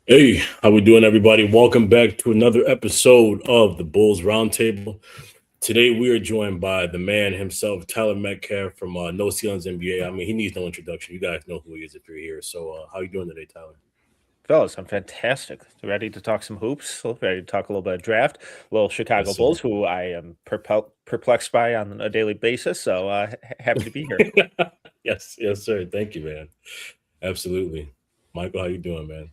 Hey, how we doing, everybody? Welcome back to another episode of the Bulls Roundtable. Today, we are joined by the man himself, Tyler Metcalf from No Ceilings NBA. I mean, he needs no introduction. You guys know who he is if you're here. So, how you doing today, Tyler? Fellas, I'm fantastic. Ready to talk some hoops. Ready to talk a little bit of draft. Little Yes, Chicago sir. Bulls, who I am perplexed by on a daily basis. So happy to be here. Yes, yes, sir. Thank you, man. Absolutely, Michael. How you doing, man?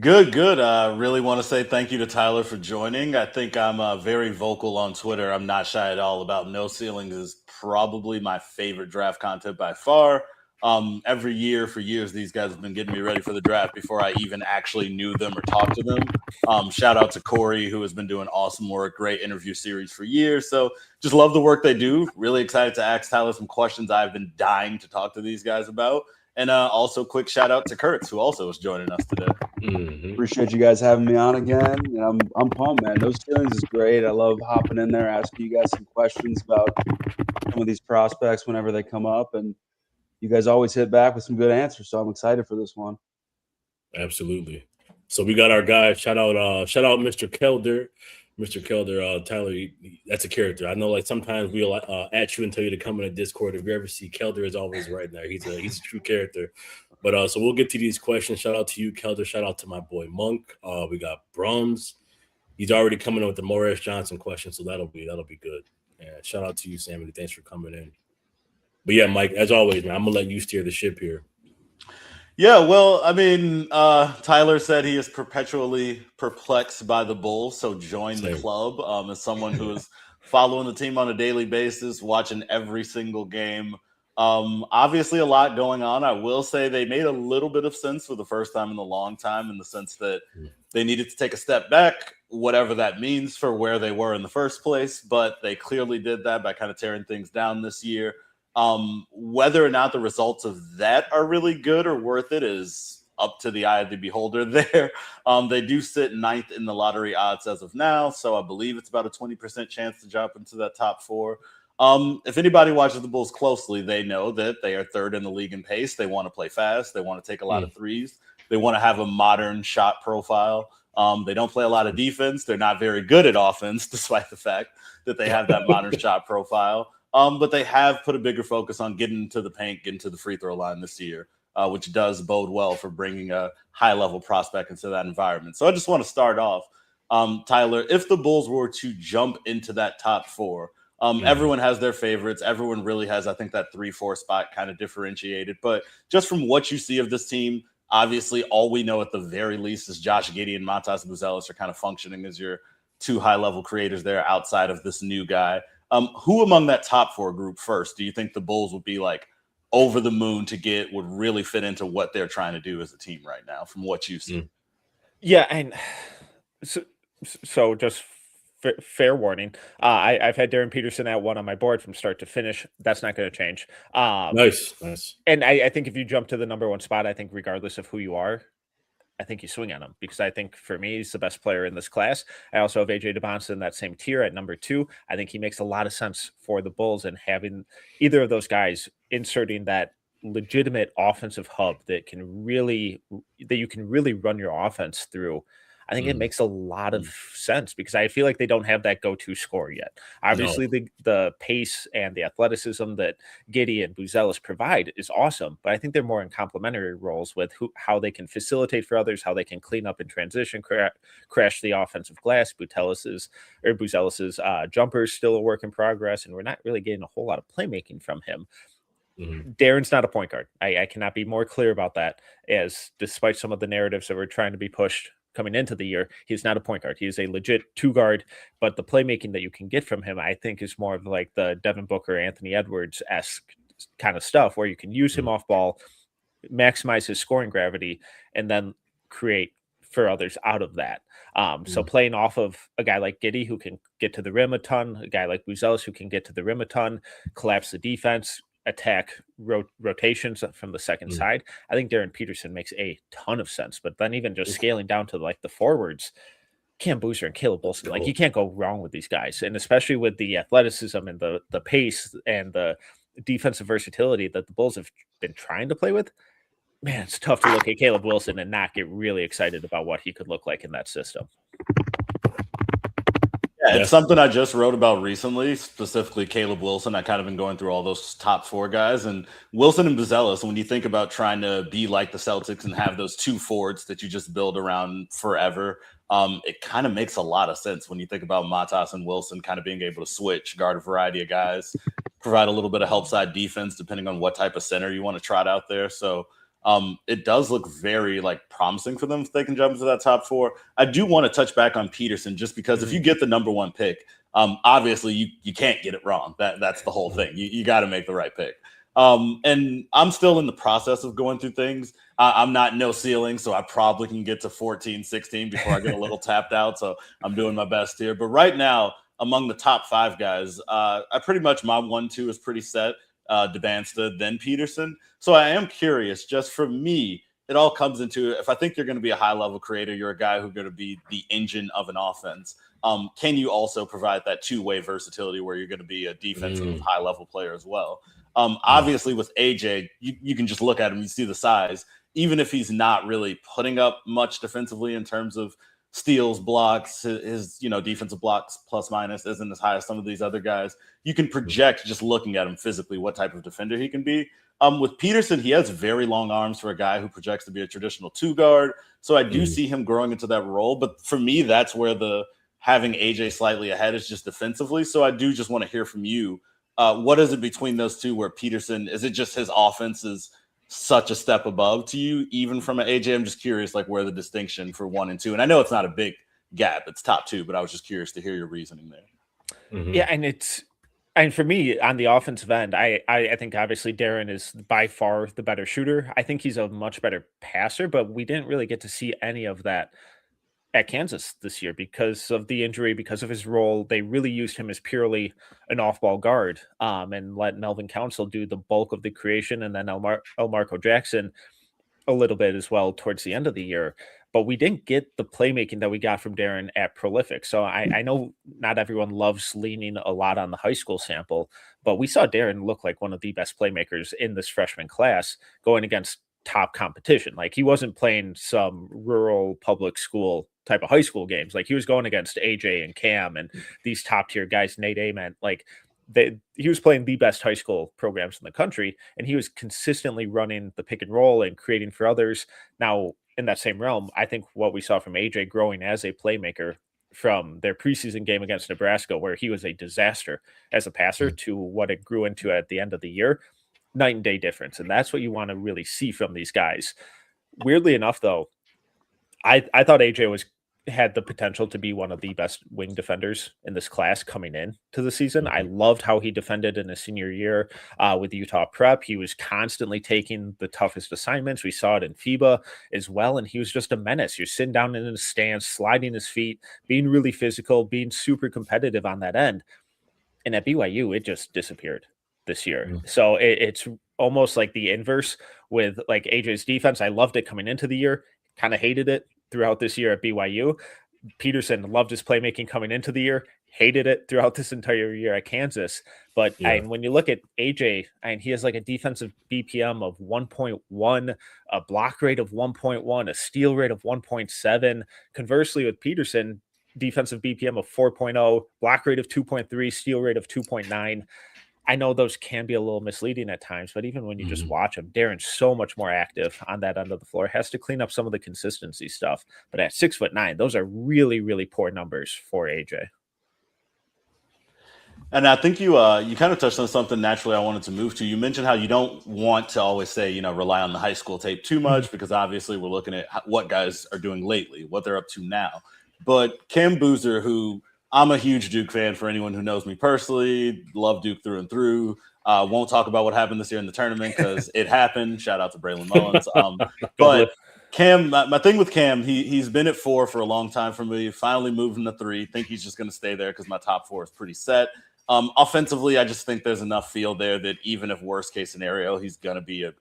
Good, good. Really want to say thank you to Tyler for joining. I think I'm very vocal on Twitter. I'm not shy at all about No Ceilings is probably my favorite draft content by far. Every year for years, these guys have been getting me ready for the draft before I even actually knew them or talked to them. Shout out to Corey, who has been doing awesome work, great interview series for years. So just love the work they do. Really excited to ask Tyler some questions I've been dying to talk to these guys about. And also, quick shout out to Kurtz, who also is joining us today. Hmm. Appreciate you guys having me on again. And I'm pumped, man. Those ceilings is great. I love hopping in there, asking you guys some questions about some of these prospects whenever they come up, and you guys always hit back with some good answers. So I'm excited for this one. Absolutely. So we got our guy. Shout out, Mr. Kelder. Mr. Kelder, Tyler, that's a character. I know, like sometimes we'll at you and tell you to come in a Discord. If you ever see Kelder, is always right there. He's a true character. But so we'll get to these questions. Shout out to you, Kelder. Shout out to my boy Monk. We got Brums. He's already coming in with the Morris Johnson question, so that'll be good. And shout out to you, Sammy. Thanks for coming in. But yeah, Mike, as always, man, I'm gonna let you steer the ship here. Yeah, well, I mean, Tyler said he is perpetually perplexed by the Bulls, so join the Same. club. As someone who is following the team on a daily basis, watching every single game. Obviously, a lot going on. I will say they made a little bit of sense for the first time in a long time, in the sense that they needed to take a step back, whatever that means for where they were in the first place. But they clearly did that by kind of tearing things down this year. Whether or not the results of that are really good or worth it is up to the eye of the beholder there. They do sit ninth in the lottery odds as of now, so I believe it's about a 20% chance to jump into that top four. If anybody watches the Bulls closely, they know that they are third in the league in pace. They want to play fast. They want to take a lot of threes. They want to have a modern shot profile. They don't play a lot of defense. They're not very good at offense, despite the fact that they have that modern shot profile. But they have put a bigger focus on getting to the paint, getting to the free throw line this year, which does bode well for bringing a high level prospect into that environment. So I just want to start off, Tyler, if the Bulls were to jump into that top four, everyone has their favorites. Everyone really has, I think, that 3-4 spot kind of differentiated. But just from what you see of this team, obviously, all we know at the very least is Josh Giddey and Montas Buzelis are kind of functioning as your two high level creators there outside of this new guy. Who among that top four group first do you think the Bulls would be like over the moon to get, would really fit into what they're trying to do as a team right now, from what you see? Yeah, and so, so just fair warning. I've had Darren Peterson at one on my board from start to finish. That's not going to change. Nice, nice. And I think if you jump to the number one spot, I think regardless of who you are, I think you swing on him because I think for me, he's the best player in this class. I also have AJ DeBonson in that same tier at number two. I think he makes a lot of sense for the Bulls and having either of those guys inserting that legitimate offensive hub that you can really run your offense through. I think it Mm. makes a lot of sense because I feel like they don't have that go-to score yet. Obviously, No. the pace and the athleticism that Giddey and Buzelis provide is awesome, but I think they're more in complementary roles with how they can facilitate for others, how they can clean up in transition, crash the offensive glass. Buzelis's jumper is still a work in progress, and we're not really getting a whole lot of playmaking from him. Mhm. Darren's not a point guard. I cannot be more clear about that. As despite some of the narratives that were trying to be pushed coming into the year, he's not a point guard. He is a legit two guard. But the playmaking that you can get from him, I think, is more of like the Devin Booker, Anthony Edwards esque kind of stuff, where you can use him Mhm. off ball, maximize his scoring gravity, and then create for others out of that. So Mhm. playing off of a guy like Giddey who can get to the rim a ton, a guy like Buzelis who can get to the rim a ton, collapse the defense, attack rotations from the second Mhm. side. I think Darren Peterson makes a ton of sense. But then even just scaling down to like the forwards, Cam Boozer and Caleb Let's Wilson, like you go. can't go wrong with these guys, and especially with the athleticism and the pace and the defensive versatility that the Bulls have been trying to play with. man, it's tough to look at Caleb Wilson and not get really excited about what he could look like in that system. Yeah, it's something I just wrote about recently, specifically Caleb Wilson. I kind of been going through all those top 4 guys, and Wilson and Buzelis, when you think about trying to be like the Celtics and have those 2 forwards that you just build around forever, it kind of makes a lot of sense when you think about Matas and Wilson kind of being able to switch, guard a variety of guys, provide a little bit of help side defense depending on what type of center you want to trot out there. So it does look very promising for them if they can jump into that top 4. I do want to touch back on Peterson just because if you get the number 1 pick, obviously you can't get it wrong. That's the whole thing. You got to make the right pick. And I'm still in the process of going through things. I'm not no ceiling, so I probably can get to 14, 16 before I get a little tapped out. So I'm doing my best here. But right now, among the top 5 guys, I pretty much my 1-2 is pretty set. Debansta, then Peterson. So I am curious, just for me, it all comes into, if I think you're going to be a high-level creator, you're a guy who's going to be the engine of an offense. Can you also provide that two-way versatility where you're going to be a defensive high-level player as well? Obviously, with AJ, you can just look at him, you see the size. Even if he's not really putting up much defensively in terms of steals, blocks, his defensive blocks plus minus isn't as high as some of these other guys. You can project just looking at him physically what type of defender he can be. With Peterson, he has very long arms for a guy who projects to be a traditional 2 guard. So I do see him growing into that role. But for me, that's where the having AJ slightly ahead is just defensively. So I do just want to hear from you. What is it between those two where Peterson, is it just his offense is such a step above to you, even from an AJ? I'm just curious, where the distinction for 1 and 2, and I know it's not a big gap, it's top 2, but I was just curious to hear your reasoning there. Yeah, and for me on the offensive end, I think obviously Darren is by far the better shooter. I think he's a much better passer, but we didn't really get to see any of that at Kansas this year because of the injury, because of his role. They really used him as purely an off-ball guard and let Melvin Council do the bulk of the creation, and then Elmarco Jackson a little bit as well towards the end of the year. But we didn't get the playmaking that we got from Darren at Prolific. So I know not everyone loves leaning a lot on the high school sample, but we saw Darren look like one of the best playmakers in this freshman class going against top competition. He wasn't playing some rural public school type of high school games. He was going against AJ and Cam and these top tier guys, Nate Ament. He was playing the best high school programs in the country, and he was consistently running the pick and roll and creating for others. Now, in that same realm, I think what we saw from AJ growing as a playmaker from their preseason game against Nebraska, where he was a disaster as a passer, to what it grew into at the end of the year, night and day difference. And that's what you want to really see from these guys. Weirdly enough, though, I thought AJ had the potential to be one of the best wing defenders in this class coming in to the season. I loved how he defended in his senior year with Utah Prep. He was constantly taking the toughest assignments. We saw it in FIBA as well, and he was just a menace. You're sitting down in his stance, sliding his feet, being really physical, being super competitive on that end. And at BYU, it just disappeared this year. So it's almost like the inverse with AJ's defense. I loved it coming into the year, kind of hated it throughout this year at BYU. Peterson loved his playmaking coming into the year, hated it throughout this entire year at Kansas. But when you look at AJ, he has a defensive BPM of 1.1, a block rate of 1.1, a steal rate of 1.7. Conversely, with Peterson, defensive BPM of 4.0, block rate of 2.3, steal rate of 2.9. I know those can be a little misleading at times, but even when you just watch him, Darren's so much more active on that end of the floor. Has to clean up some of the consistency stuff. But at 6'9", those are really, really poor numbers for AJ. And I think you kind of touched on something naturally I wanted to move to. You mentioned how you don't want to always say, rely on the high school tape too much, because obviously we're looking at what guys are doing lately, what they're up to now. But Cam Boozer, who I'm a huge Duke fan for anyone who knows me personally, love Duke through and through. Won't talk about what happened this year in the tournament because it happened. Shout out to Braylon Mullins. But Cam, my thing with Cam, he's been at 4 for a long time for me. Finally moved him to 3. Think he's just going to stay there because my top 4 is pretty set. Offensively, I just think there's enough feel there that even if worst case scenario, he's going to be a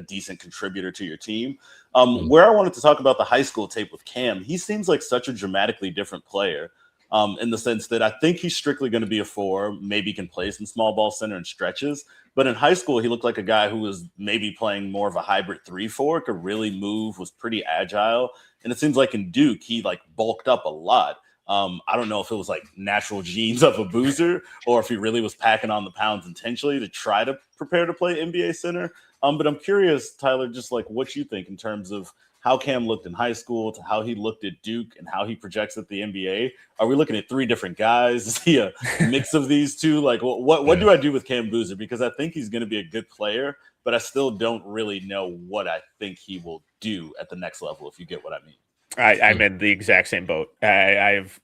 decent contributor to your team. Where I wanted to talk about the high school tape with Cam, he seems like such a dramatically different player in the sense that I think he's strictly going to be a 4, maybe can play some small ball center and stretches. But in high school, he looked like a guy who was maybe playing more of a hybrid 3-4, could really move, was pretty agile. And it seems like in Duke, he like bulked up a lot. I don't know if it was like natural genes of a boozer or if he really was packing on the pounds intentionally to try to prepare to play NBA center. But I'm curious, Tyler, just like what you think in terms of how Cam looked in high school to how he looked at Duke and how he projects at the NBA. Are we looking at 3 different guys? Is he a mix of these two? Like, what do I do with Cam Boozer? Because I think he's going to be a good player, but I still don't really know what I think he will do at the next level, if you get what I mean. I'm in the exact same boat. I've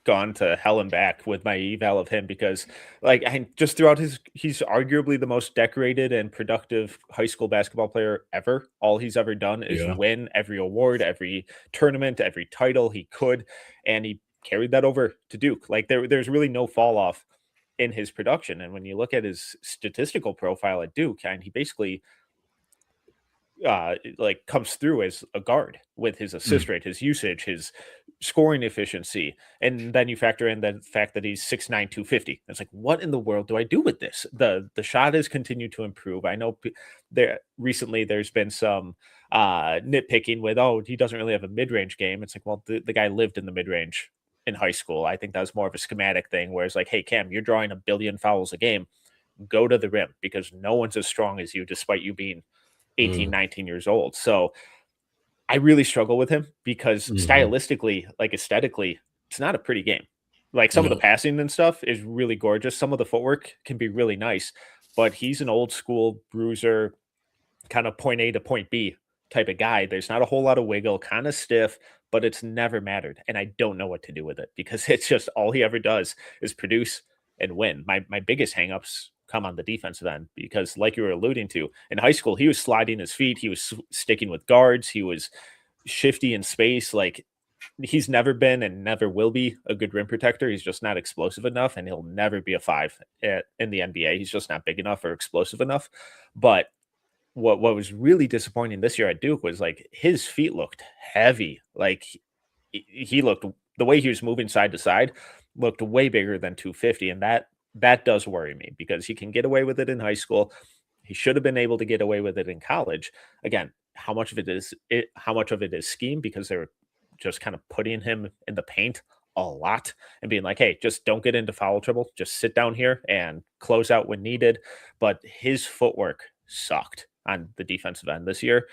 gone to hell and back with my eval of him because like just throughout he's arguably the most decorated and productive high school basketball player ever. All he's ever done is win every award, every tournament, every title he could, and he carried that over to Duke. Like there's really no fall off in his production. And when you look at his statistical profile at Duke, and he basically like comes through as a guard with his assist rate, his usage, his scoring efficiency, and then you factor in the fact that he's 6'9", 250. It's like, what in the world do I do with this? The shot has continued to improve. I know recently there's been some nitpicking with, he doesn't really have a mid-range game. It's like, well, the guy lived in the mid-range in high school. I think that was more of a schematic thing where it's like, hey, Cam, you're drawing a billion fouls a game. Go to the rim because no one's as strong as you, despite you being 18, 19 years old. So I really struggle with him because stylistically, like aesthetically, it's not a pretty game. Like some of the passing and stuff is really gorgeous. Some of the footwork can be really nice, but he's an old school bruiser, kind of point A to point B type of guy. There's not a whole lot of wiggle, kind of stiff, but it's never mattered. And I don't know what to do with it because it's just all he ever does is produce and win. My biggest hangups come on the defensive end because, like you were alluding to, in high school, he was sliding his feet. He was sticking with guards. He was shifty in space. Like he's never been and never will be a good rim protector. He's just not explosive enough, and he'll never be a 5 in the NBA. He's just not big enough or explosive enough. But what was really disappointing this year at Duke was like his feet looked heavy. Like he looked, the way he was moving side to side looked way bigger than 250, and that does worry me because he can get away with it in high school. He should have been able to get away with it in college. Again, how much of it is scheme because they were just kind of putting him in the paint a lot and being like, hey, just don't get into foul trouble. Just sit down here and close out when needed. But his footwork sucked on the defensive end this year.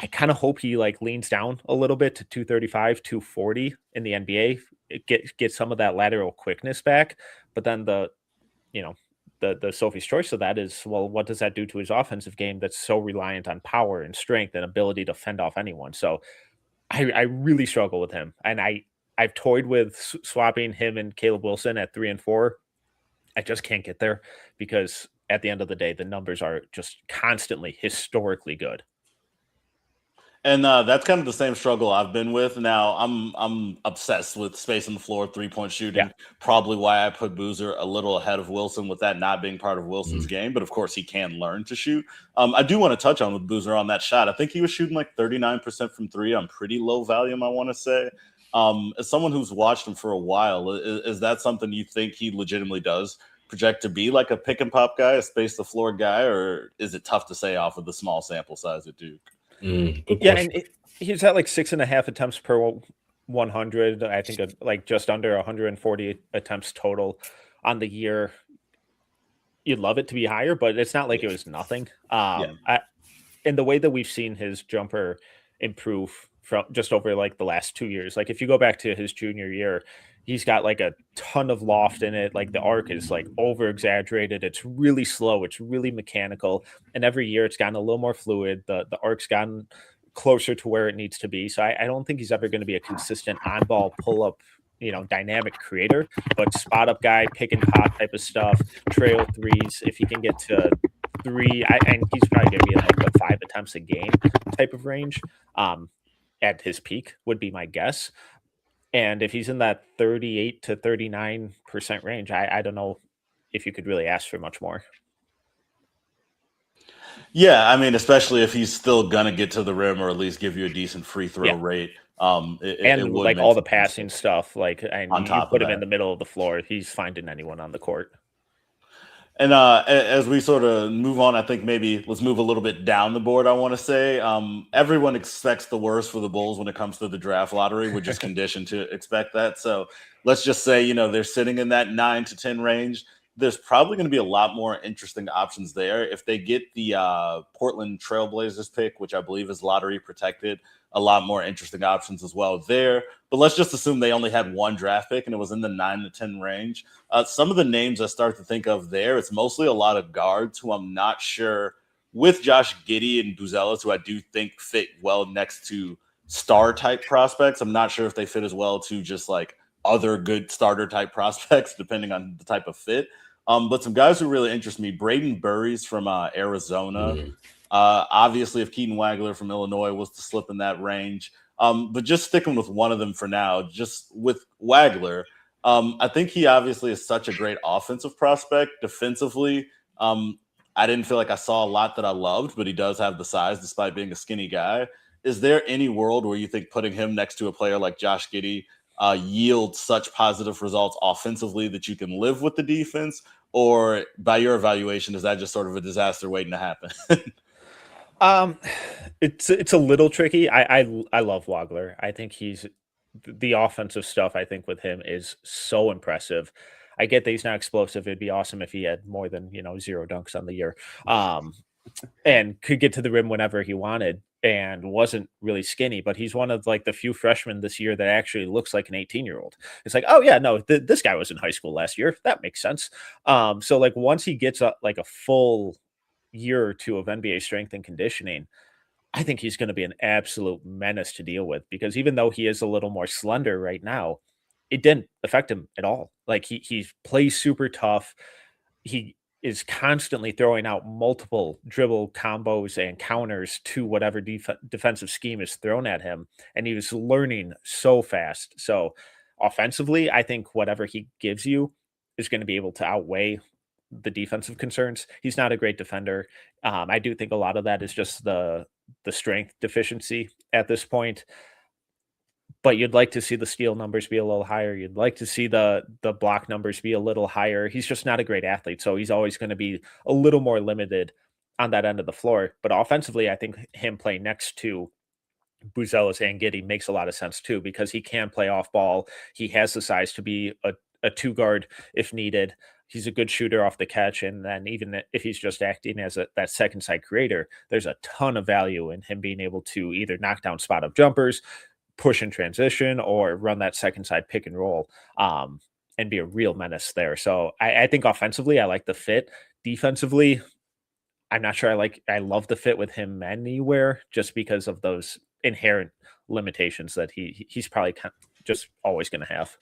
I kind of hope he like leans down a little bit to 235, 240 in the NBA, get some of that lateral quickness back. But then the Sophie's choice of that is, well, what does that do to his offensive game that's so reliant on power and strength and ability to fend off anyone? So I really struggle with him. And I've toyed with swapping him and Caleb Wilson at 3 and 4. I just can't get there because at the end of the day, the numbers are just constantly historically good. And that's kind of the same struggle I've been with. Now I'm obsessed with space on the floor, 3-point shooting. Yeah. Probably why I put Boozer a little ahead of Wilson with that not being part of Wilson's game. But of course, he can learn to shoot. I do want to touch on with Boozer on that shot. I think he was shooting like 39% from 3 on pretty low volume, I want to say. As someone who's watched him for a while, is that something you think he legitimately does project to be like a pick and pop guy, a space the floor guy, or is it tough to say off of the small sample size at Duke? Yeah, and he's at like 6.5 attempts per 100. I think like just under 140 attempts total on the year. You'd love it to be higher, but it's not like it was nothing. And the way that we've seen his jumper improve from just over like the last 2 years, like if you go back to his junior year, he's got like a ton of loft in it. Like the arc is like over exaggerated. It's really slow. It's really mechanical. And every year it's gotten a little more fluid. The arc's gotten closer to where it needs to be. So I don't think he's ever going to be a consistent on ball pull up, dynamic creator, but spot up guy, pick and pop type of stuff, trail threes. If he can get to 3, and he's probably going to be like the 5 attempts a game type of range at his peak would be my guess. And if he's in that 38 to 39% range, I don't know if you could really ask for much more. Yeah, I mean, especially if he's still going to get to the rim or at least give you a decent free throw rate. And would like make all the some sense passing stuff, like, and on you top put of him in that. the middle of the floor, he's finding anyone on the court. And as we sort of move on, I think maybe let's move a little bit down the board. I want to say everyone expects the worst for the Bulls when it comes to the draft lottery. We're just conditioned to expect that. So let's just say, they're sitting in that 9 to 10 range. There's probably going to be a lot more interesting options there. If they get the Portland Trailblazers pick, which I believe is lottery protected, a lot more interesting options as well there. But let's just assume they only had one draft pick and it was in the 9 to 10 range. Some of the names I start to think of there, it's mostly a lot of guards who I'm not sure, with Josh Giddey and Buzelis, who I do think fit well next to star type prospects. I'm not sure if they fit as well to just like other good starter type prospects, depending on the type of fit. But some guys who really interest me, Braden Burries from Arizona. Obviously, if Keaton Wagler from Illinois was to slip in that range. But just sticking with one of them for now, just with Wagler, I think he obviously is such a great offensive prospect. Defensively, I didn't feel like I saw a lot that I loved, but he does have the size despite being a skinny guy. Is there any world where you think putting him next to a player like Josh Giddey yields such positive results offensively that you can live with the defense? Or by your evaluation, is that just sort of a disaster waiting to happen? It's a little tricky. I love Wagler. I think the offensive stuff, I think, with him is so impressive. I get that he's not explosive. It'd be awesome if he had more than 0 dunks on the year, and could get to the rim whenever he wanted, and wasn't really skinny. But he's one of like the few freshmen this year that actually looks like an 18-year-old. It's like, oh yeah, no, this guy was in high school last year. That makes sense. So like once he gets like a full year or two of NBA strength and conditioning, I think he's going to be an absolute menace to deal with, because even though he is a little more slender right now, it didn't affect him at all. Like he plays super tough. He is constantly throwing out multiple dribble combos and counters to whatever defensive scheme is thrown at him. And he was learning so fast. So offensively, I think whatever he gives you is going to be able to outweigh the defensive concerns. He's not a great defender. I do think a lot of that is just the strength deficiency at this point. But you'd like to see the steal numbers be a little higher. You'd like to see the block numbers be a little higher. He's just not a great athlete, so he's always going to be a little more limited on that end of the floor. But offensively, I think him playing next to Buzelis and Giddey makes a lot of sense too, because he can play off ball. He has the size to be a two guard if needed. He's a good shooter off the catch, and then even if he's just acting as that second side creator, there's a ton of value in him being able to either knock down spot up jumpers, push in transition, or run that second side pick and roll, and be a real menace there. So I think offensively, I like the fit. Defensively, I'm not sure I love the fit with him anywhere, just because of those inherent limitations that he's probably just always going to have.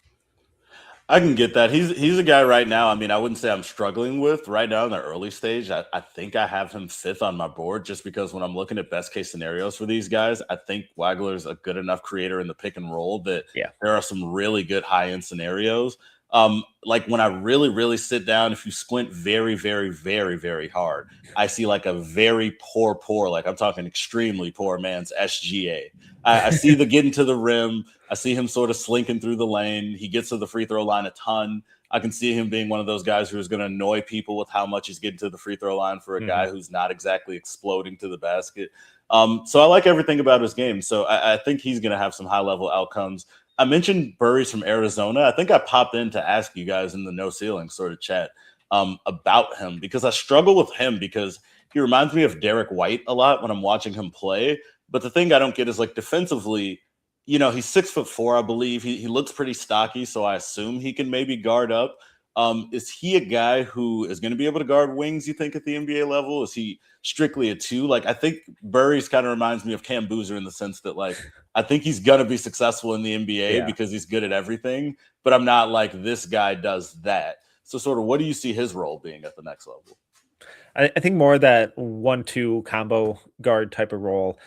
I can get that. He's a guy right now. I mean, I wouldn't say I'm struggling with right now in the early stage. I think I have him 5th on my board, just because when I'm looking at best case scenarios for these guys, I think Wagler's a good enough creator in the pick and roll that there are some really good high end scenarios. Like when I really, really sit down, if you squint very, very, very, very hard, I see like a very poor, like I'm talking extremely poor man's SGA. I see the getting to the rim. I see him sort of slinking through the lane. He gets to the free throw line a ton. I can see him being one of those guys who is going to annoy people with how much he's getting to the free throw line for a guy who's not exactly exploding to the basket. So I like everything about his game. So I think he's going to have some high level outcomes. I mentioned Burries from Arizona. I think I popped in to ask you guys in the no ceiling sort of chat about him, because I struggle with him because he reminds me of Derek White a lot when I'm watching him play. But the thing I don't get is like defensively, he's 6'4", I believe. He looks pretty stocky, so I assume he can maybe guard up. Is he a guy who is going to be able to guard wings, you think, at the NBA level? Is he strictly a 2? Like, I think Burries kind of reminds me of Cam Boozer in the sense that, like, I think he's going to be successful in the NBA because he's good at everything, but I'm not like this guy does that. So sort of what do you see his role being at the next level? I think more that 1-2 combo guard type of role.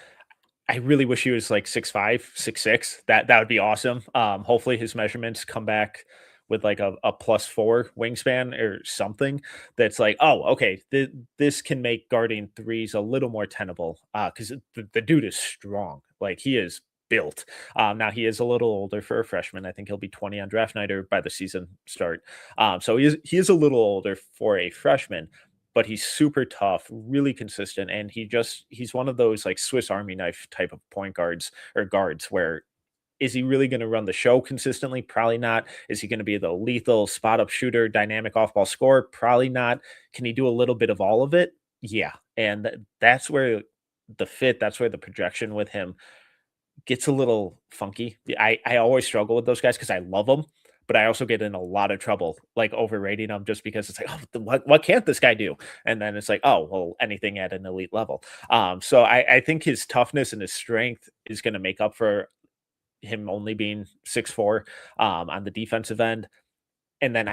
I really wish he was like 6'5", 6'6". That would be awesome. Hopefully his measurements come back with like a +4 wingspan or something that's like, oh, okay, this can make guarding threes a little more tenable, because the dude is strong. Like he is built. Now he is a little older for a freshman. I think he'll be 20 on draft night or by the season start. So he is a little older for a freshman, but he's super tough, really consistent, and he's one of those like Swiss Army knife type of point guards or guards where is he really going to run the show consistently? Probably not. Is he going to be the lethal spot up shooter, dynamic off ball scorer? Probably not. Can he do a little bit of all of it? Yeah. And that's where that's where the projection with him gets a little funky. I always struggle with those guys because I love them, but I also get in a lot of trouble like overrating them just because it's like, oh, what can't this guy do? And then it's like, oh, well, anything at an elite level. So I think his toughness and his strength is going to make up for him only being 6'4" on the defensive end. And then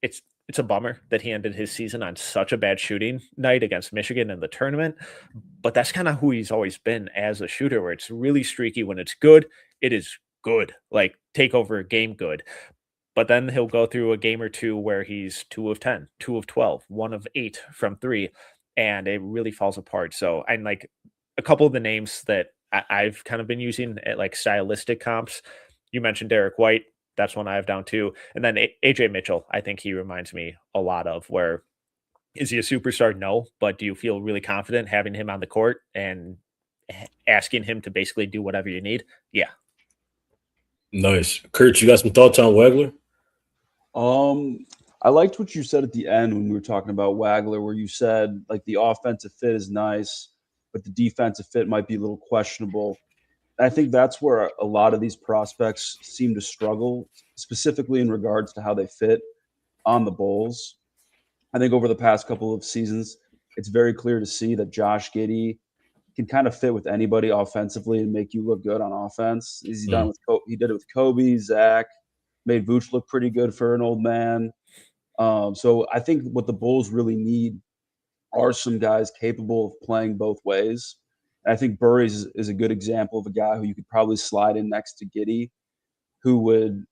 it's a bummer that he ended his season on such a bad shooting night against Michigan in the tournament. But that's kind of who he's always been as a shooter, where it's really streaky. When it's good, it is good, like take over a game good. But then he'll go through a game or two where he's 2 of 10, 2 of 12, 1 of 8 from 3, and it really falls apart. So I'm like a couple of the names that I've kind of been using at like stylistic comps. You mentioned Derek White. That's one I have down too. And then AJ Mitchell, I think he reminds me a lot of where is he a superstar? No. But do you feel really confident having him on the court and asking him to basically do whatever you need? Yeah. Nice. Kurt, you got some thoughts on Wagler? I liked what you said at the end when we were talking about Wagler, where you said like the offensive fit is nice, but the defensive fit might be a little questionable. I think that's where a lot of these prospects seem to struggle, specifically in regards to how they fit on the Bulls. I think over the past couple of seasons, it's very clear to see that Josh Giddey can kind of fit with anybody offensively and make you look good on offense. He did it with Kobe, Zach, made Vooch look pretty good for an old man. So I think what the Bulls really need are some guys capable of playing both ways. And I think Burries is a good example of a guy who you could probably slide in next to Giddey, who would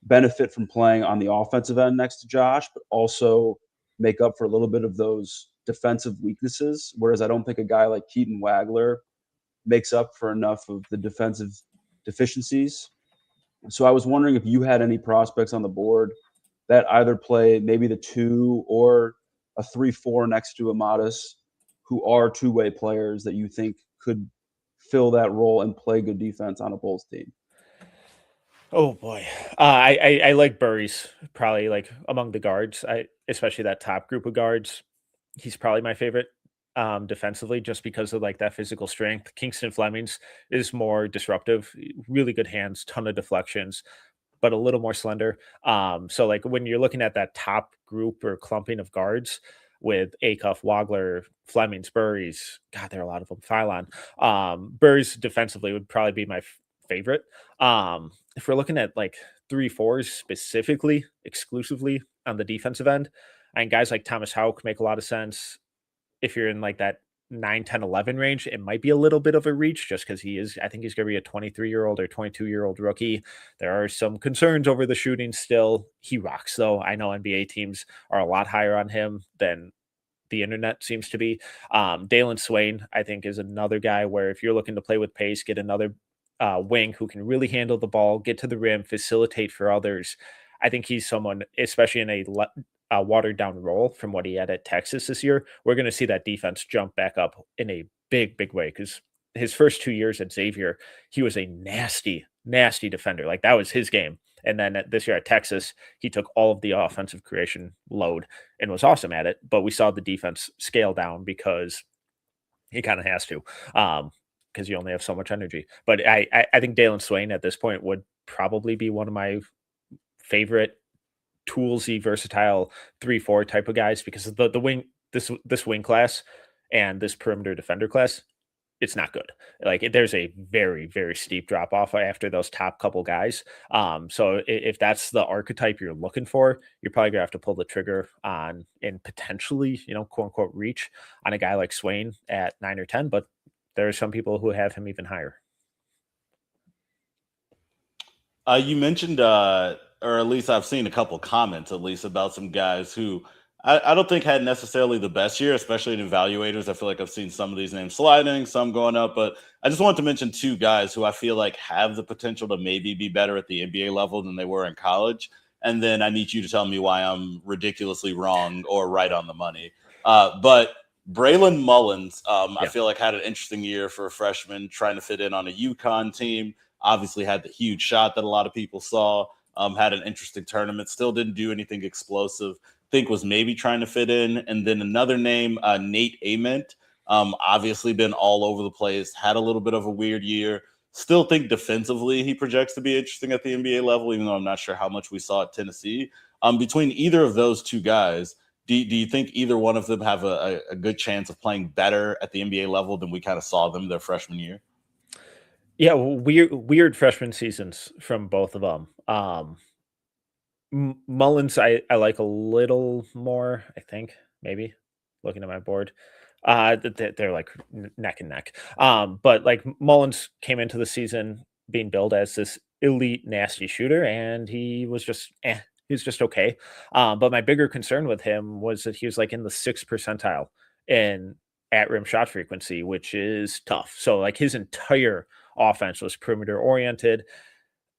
benefit from playing on the offensive end next to Josh, but also make up for a little bit of those defensive weaknesses. Whereas I don't think a guy like Keaton Wagler makes up for enough of the defensive deficiencies. So I was wondering if you had any prospects on the board that either play maybe the 2 or a 3-4 next to Amatis, who are two-way players that you think could fill that role and play good defense on a Bulls team. Oh boy, I like Burries probably like among the guards. Especially that top group of guards. He's probably my favorite defensively, just because of like that physical strength. Kingston Fleming's is more disruptive, really good hands, ton of deflections, but a little more slender. So like when you're looking at that top group or clumping of guards with Acuff, Wagler, Fleming's, Burries, God, there are a lot of them. Phylon. Burries defensively would probably be my favorite. If we're looking at like 3-4s specifically, exclusively on the defensive end, and guys like Thomas Houck make a lot of sense. If you're in like that 9, 10, 11 range, it might be a little bit of a reach just because I think he's going to be a 23-year-old or 22-year-old rookie. There are some concerns over the shooting still. He rocks, though. I know NBA teams are a lot higher on him than the internet seems to be. Dalen Swain, I think, is another guy where if you're looking to play with pace, get another wing who can really handle the ball, get to the rim, facilitate for others. I think he's someone, especially in a watered down role from what he had at Texas this year. We're going to see that defense jump back up in a big, big way because his first 2 years at Xavier, he was a nasty, nasty defender. Like that was his game. And then this year at Texas, he took all of the offensive creation load and was awesome at it. But we saw the defense scale down because he kind of has to. Because you only have so much energy. But I think Dalen Swain at this point would probably be one of my favorite toolsy, versatile 3-4 type of guys because the wing, this wing class and this perimeter defender class, it's not good. Like there's a very, very steep drop off after those top couple guys. So if that's the archetype you're looking for, you're probably gonna have to pull the trigger on and potentially, quote unquote, reach on a guy like Swain at 9 or 10, but there are some people who have him even higher. You mentioned, or at least I've seen a couple comments, at least about some guys who I don't think had necessarily the best year, especially in evaluators. I feel like I've seen some of these names sliding, some going up, but I just wanted to mention two guys who I feel like have the potential to maybe be better at the NBA level than they were in college. And then I need you to tell me why I'm ridiculously wrong or right on the money. But Braylon Mullins, I feel like had an interesting year for a freshman trying to fit in on a UConn team. Obviously had the huge shot that a lot of people saw. Had an interesting tournament. Still didn't do anything explosive. Think was maybe trying to fit in. And then another name, Nate Ament, obviously been all over the place, had a little bit of a weird year. Still think defensively he projects to be interesting at the NBA level, even though I'm not sure how much we saw at Tennessee. Between either of those two guys, do you think either one of them have a good chance of playing better at the NBA level than we kind of saw them their freshman year? Yeah, weird freshman seasons from both of them. Mullins, I like a little more, I think, maybe, looking at my board. They're like neck and neck. But like Mullins came into the season being billed as this elite nasty shooter, and he was just he was just okay. But my bigger concern with him was that he was like in the 6th percentile in at rim shot frequency, which is tough. So like his entire offense was perimeter oriented.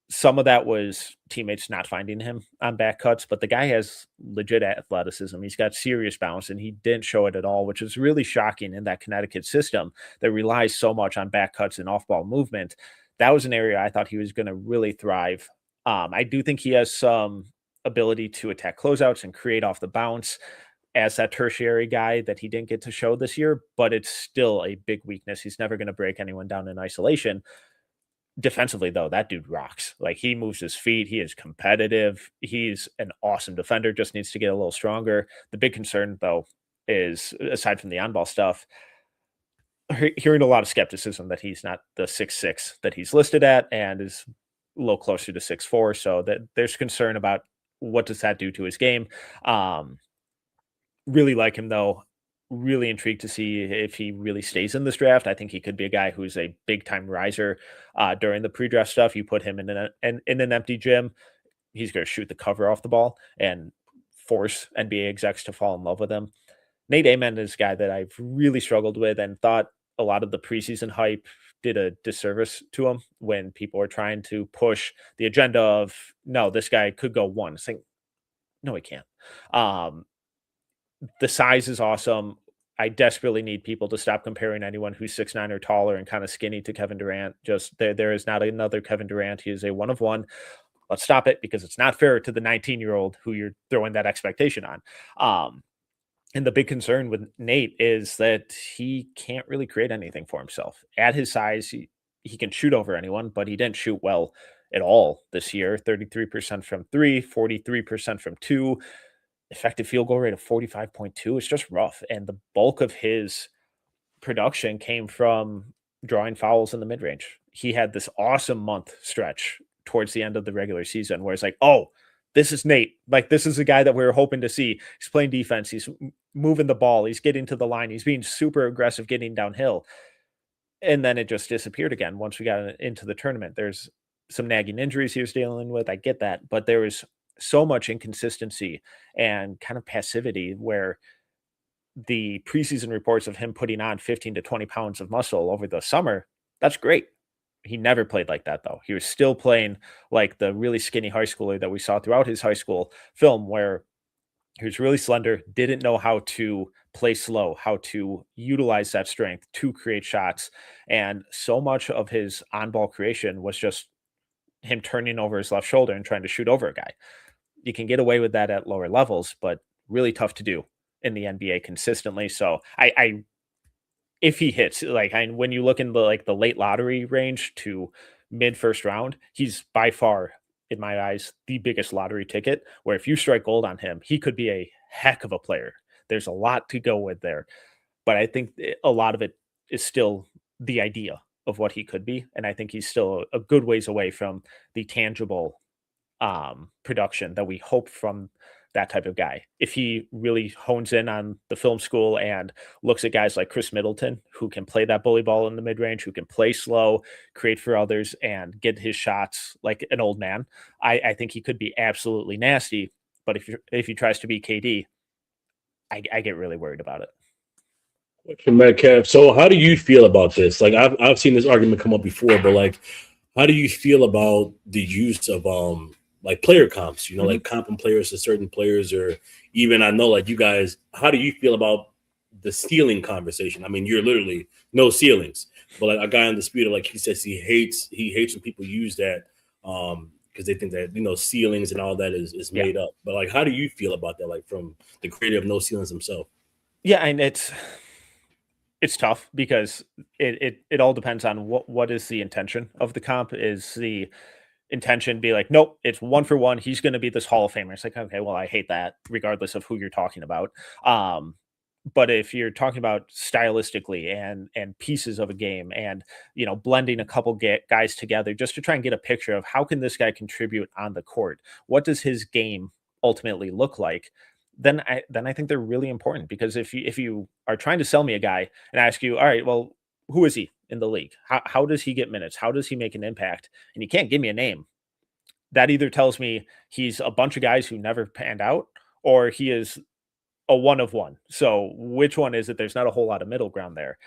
Some of that was teammates not finding him on back cuts, but the guy has legit athleticism. He's got serious bounce, and he didn't show it at all, which is really shocking in that Connecticut system that relies so much on back cuts and off ball movement. That was an area I thought he was going to really thrive. I do think he has some ability to attack closeouts and create off the bounce as that tertiary guy that he didn't get to show this year, but it's still a big weakness. He's never going to break anyone down in isolation. Defensively, though, that dude rocks. Like, he moves his feet. He is competitive. He's an awesome defender, just needs to get a little stronger. The big concern, though, is aside from the on-ball stuff, hearing a lot of skepticism that he's not the 6'6" that he's listed at and is a little closer to 6'4". So that there's concern about what does that do to his game. Really like him, though. Really intrigued to see if he really stays in this draft. I think he could be a guy who's a big time riser during the pre-draft stuff. You put him in an empty gym, he's going to shoot the cover off the ball and force NBA execs to fall in love with him. Nate Ament is a guy that I've really struggled with and thought a lot of the preseason hype did a disservice to him when people were trying to push the agenda of, no, this guy could go one. It's like, no, he can't. The size is awesome. I desperately need people to stop comparing anyone who's 6'9" or taller and kind of skinny to Kevin Durant. Just there is not another Kevin Durant. He is a one of one. Let's stop it because it's not fair to the 19-year-old who you're throwing that expectation on. And the big concern with Nate is that he can't really create anything for himself. At his size, he can shoot over anyone, but he didn't shoot well at all this year. 33% from 3, 43% from 2. Effective field goal rate of 45.2. It's just rough. And the bulk of his production came from drawing fouls in the mid-range. He had this awesome month stretch towards the end of the regular season where it's like, oh, this is Nate. Like, this is a guy that we were hoping to see. He's playing defense. He's moving the ball. He's getting to the line. He's being super aggressive, getting downhill. And then it just disappeared again once we got into the tournament. There's some nagging injuries he was dealing with. I get that. But there was so much inconsistency and kind of passivity where the preseason reports of him putting on 15 to 20 pounds of muscle over the summer, that's great. He never played like that, though. He was still playing like the really skinny high schooler that we saw throughout his high school film, where he was really slender, didn't know how to play slow, how to utilize that strength to create shots. And so much of his on-ball creation was just him turning over his left shoulder and trying to shoot over a guy. You can get away with that at lower levels, but really tough to do in the NBA consistently. So I if he hits, like, when you look in the late lottery range to mid first round, he's by far, in my eyes, the biggest lottery ticket, where if you strike gold on him, he could be a heck of a player. There's a lot to go with there. But I think a lot of it is still the idea of what he could be. And I think he's still a good ways away from the tangible production that we hope from that type of guy. If he really hones in on the film school and looks at guys like Chris Middleton, who can play that bully ball in the mid-range, who can play slow, create for others, and get his shots like an old man, I think he could be absolutely nasty. But if he tries to be KD, I get really worried about it. Metcalf. So how do you feel about this? Like I've seen this argument come up before, but like how do you feel about the use of like player comps, you know, like comping players to certain players, or even I know like you guys, how do you feel about the ceiling conversation? I mean, you're literally no ceilings, but like a guy Undisputed, like he says he hates when people use that because they think that, you know, ceilings and all that is made up. But like how do you feel about that, like from the creator of No Ceilings himself? Yeah, and it's tough because it all depends on what is the intention of the comp. Is the intention be like, nope, it's 1-for-1, he's going to be this Hall of Famer? It's like, okay, well, I hate that regardless of who you're talking about. But if you're talking about stylistically and pieces of a game, and, you know, blending a couple guys together just to try and get a picture of how can this guy contribute on the court, what does his game ultimately look like, then I think they're really important. Because if you are trying to sell me a guy and ask you, all right, well, who is he in the league? How does he get minutes? How does he make an impact? And you can't give me a name. That either tells me he's a bunch of guys who never panned out, or he is a one of one. So which one is it? There's not a whole lot of middle ground there.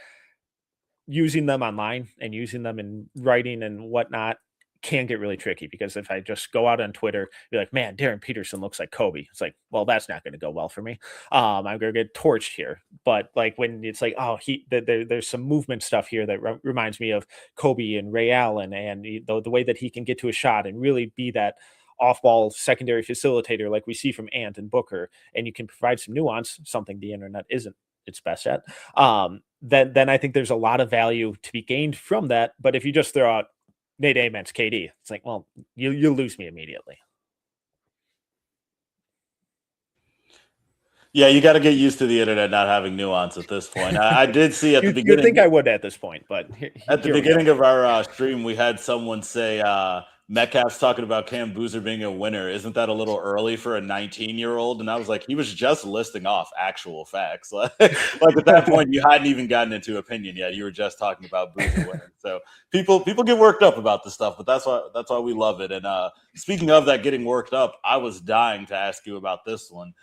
Using them online and using them in writing and whatnot can get really tricky, because if I just go out on Twitter, be like, man, Darren Peterson looks like Kobe. It's like, well, that's not going to go well for me. I'm going to get torched here. But like when it's like, oh, there's some movement stuff here that reminds me of Kobe and Ray Allen, and the way that he can get to a shot and really be that off-ball secondary facilitator like we see from Ant and Booker, and you can provide some nuance, something the internet isn't its best at, then I think there's a lot of value to be gained from that. But if you just throw out Nate Amen's KD, it's like, well, you lose me immediately. Yeah, you got to get used to the internet not having nuance at this point. I did see at the beginning. You think I would at this point, but at the beginning of our stream, we had someone say Metcalf's talking about Cam Boozer being a winner. Isn't that a little early for a 19-year-old? And I was like, he was just listing off actual facts. Like at that point, you hadn't even gotten into opinion yet. You were just talking about Boozer winning. So people get worked up about this stuff, but that's why we love it. And speaking of that getting worked up, I was dying to ask you about this one.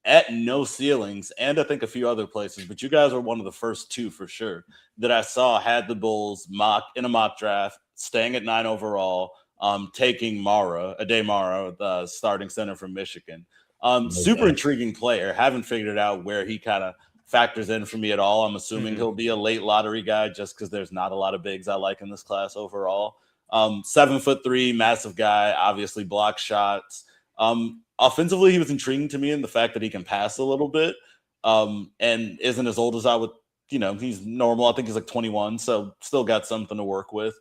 At No Ceilings, and I think a few other places, but you guys were one of the first two for sure that I saw had the Bulls in a mock draft, staying at 9 overall, taking Ade Mara, the starting center from Michigan. Super intriguing player. Haven't figured out where he kind of factors in for me at all. I'm assuming he'll be a late lottery guy just because there's not a lot of bigs I like in this class overall. 7'3", massive guy, obviously blocks shots. Offensively, he was intriguing to me in the fact that he can pass a little bit, and isn't as old as I would, he's normal. I think he's like 21, so still got something to work with.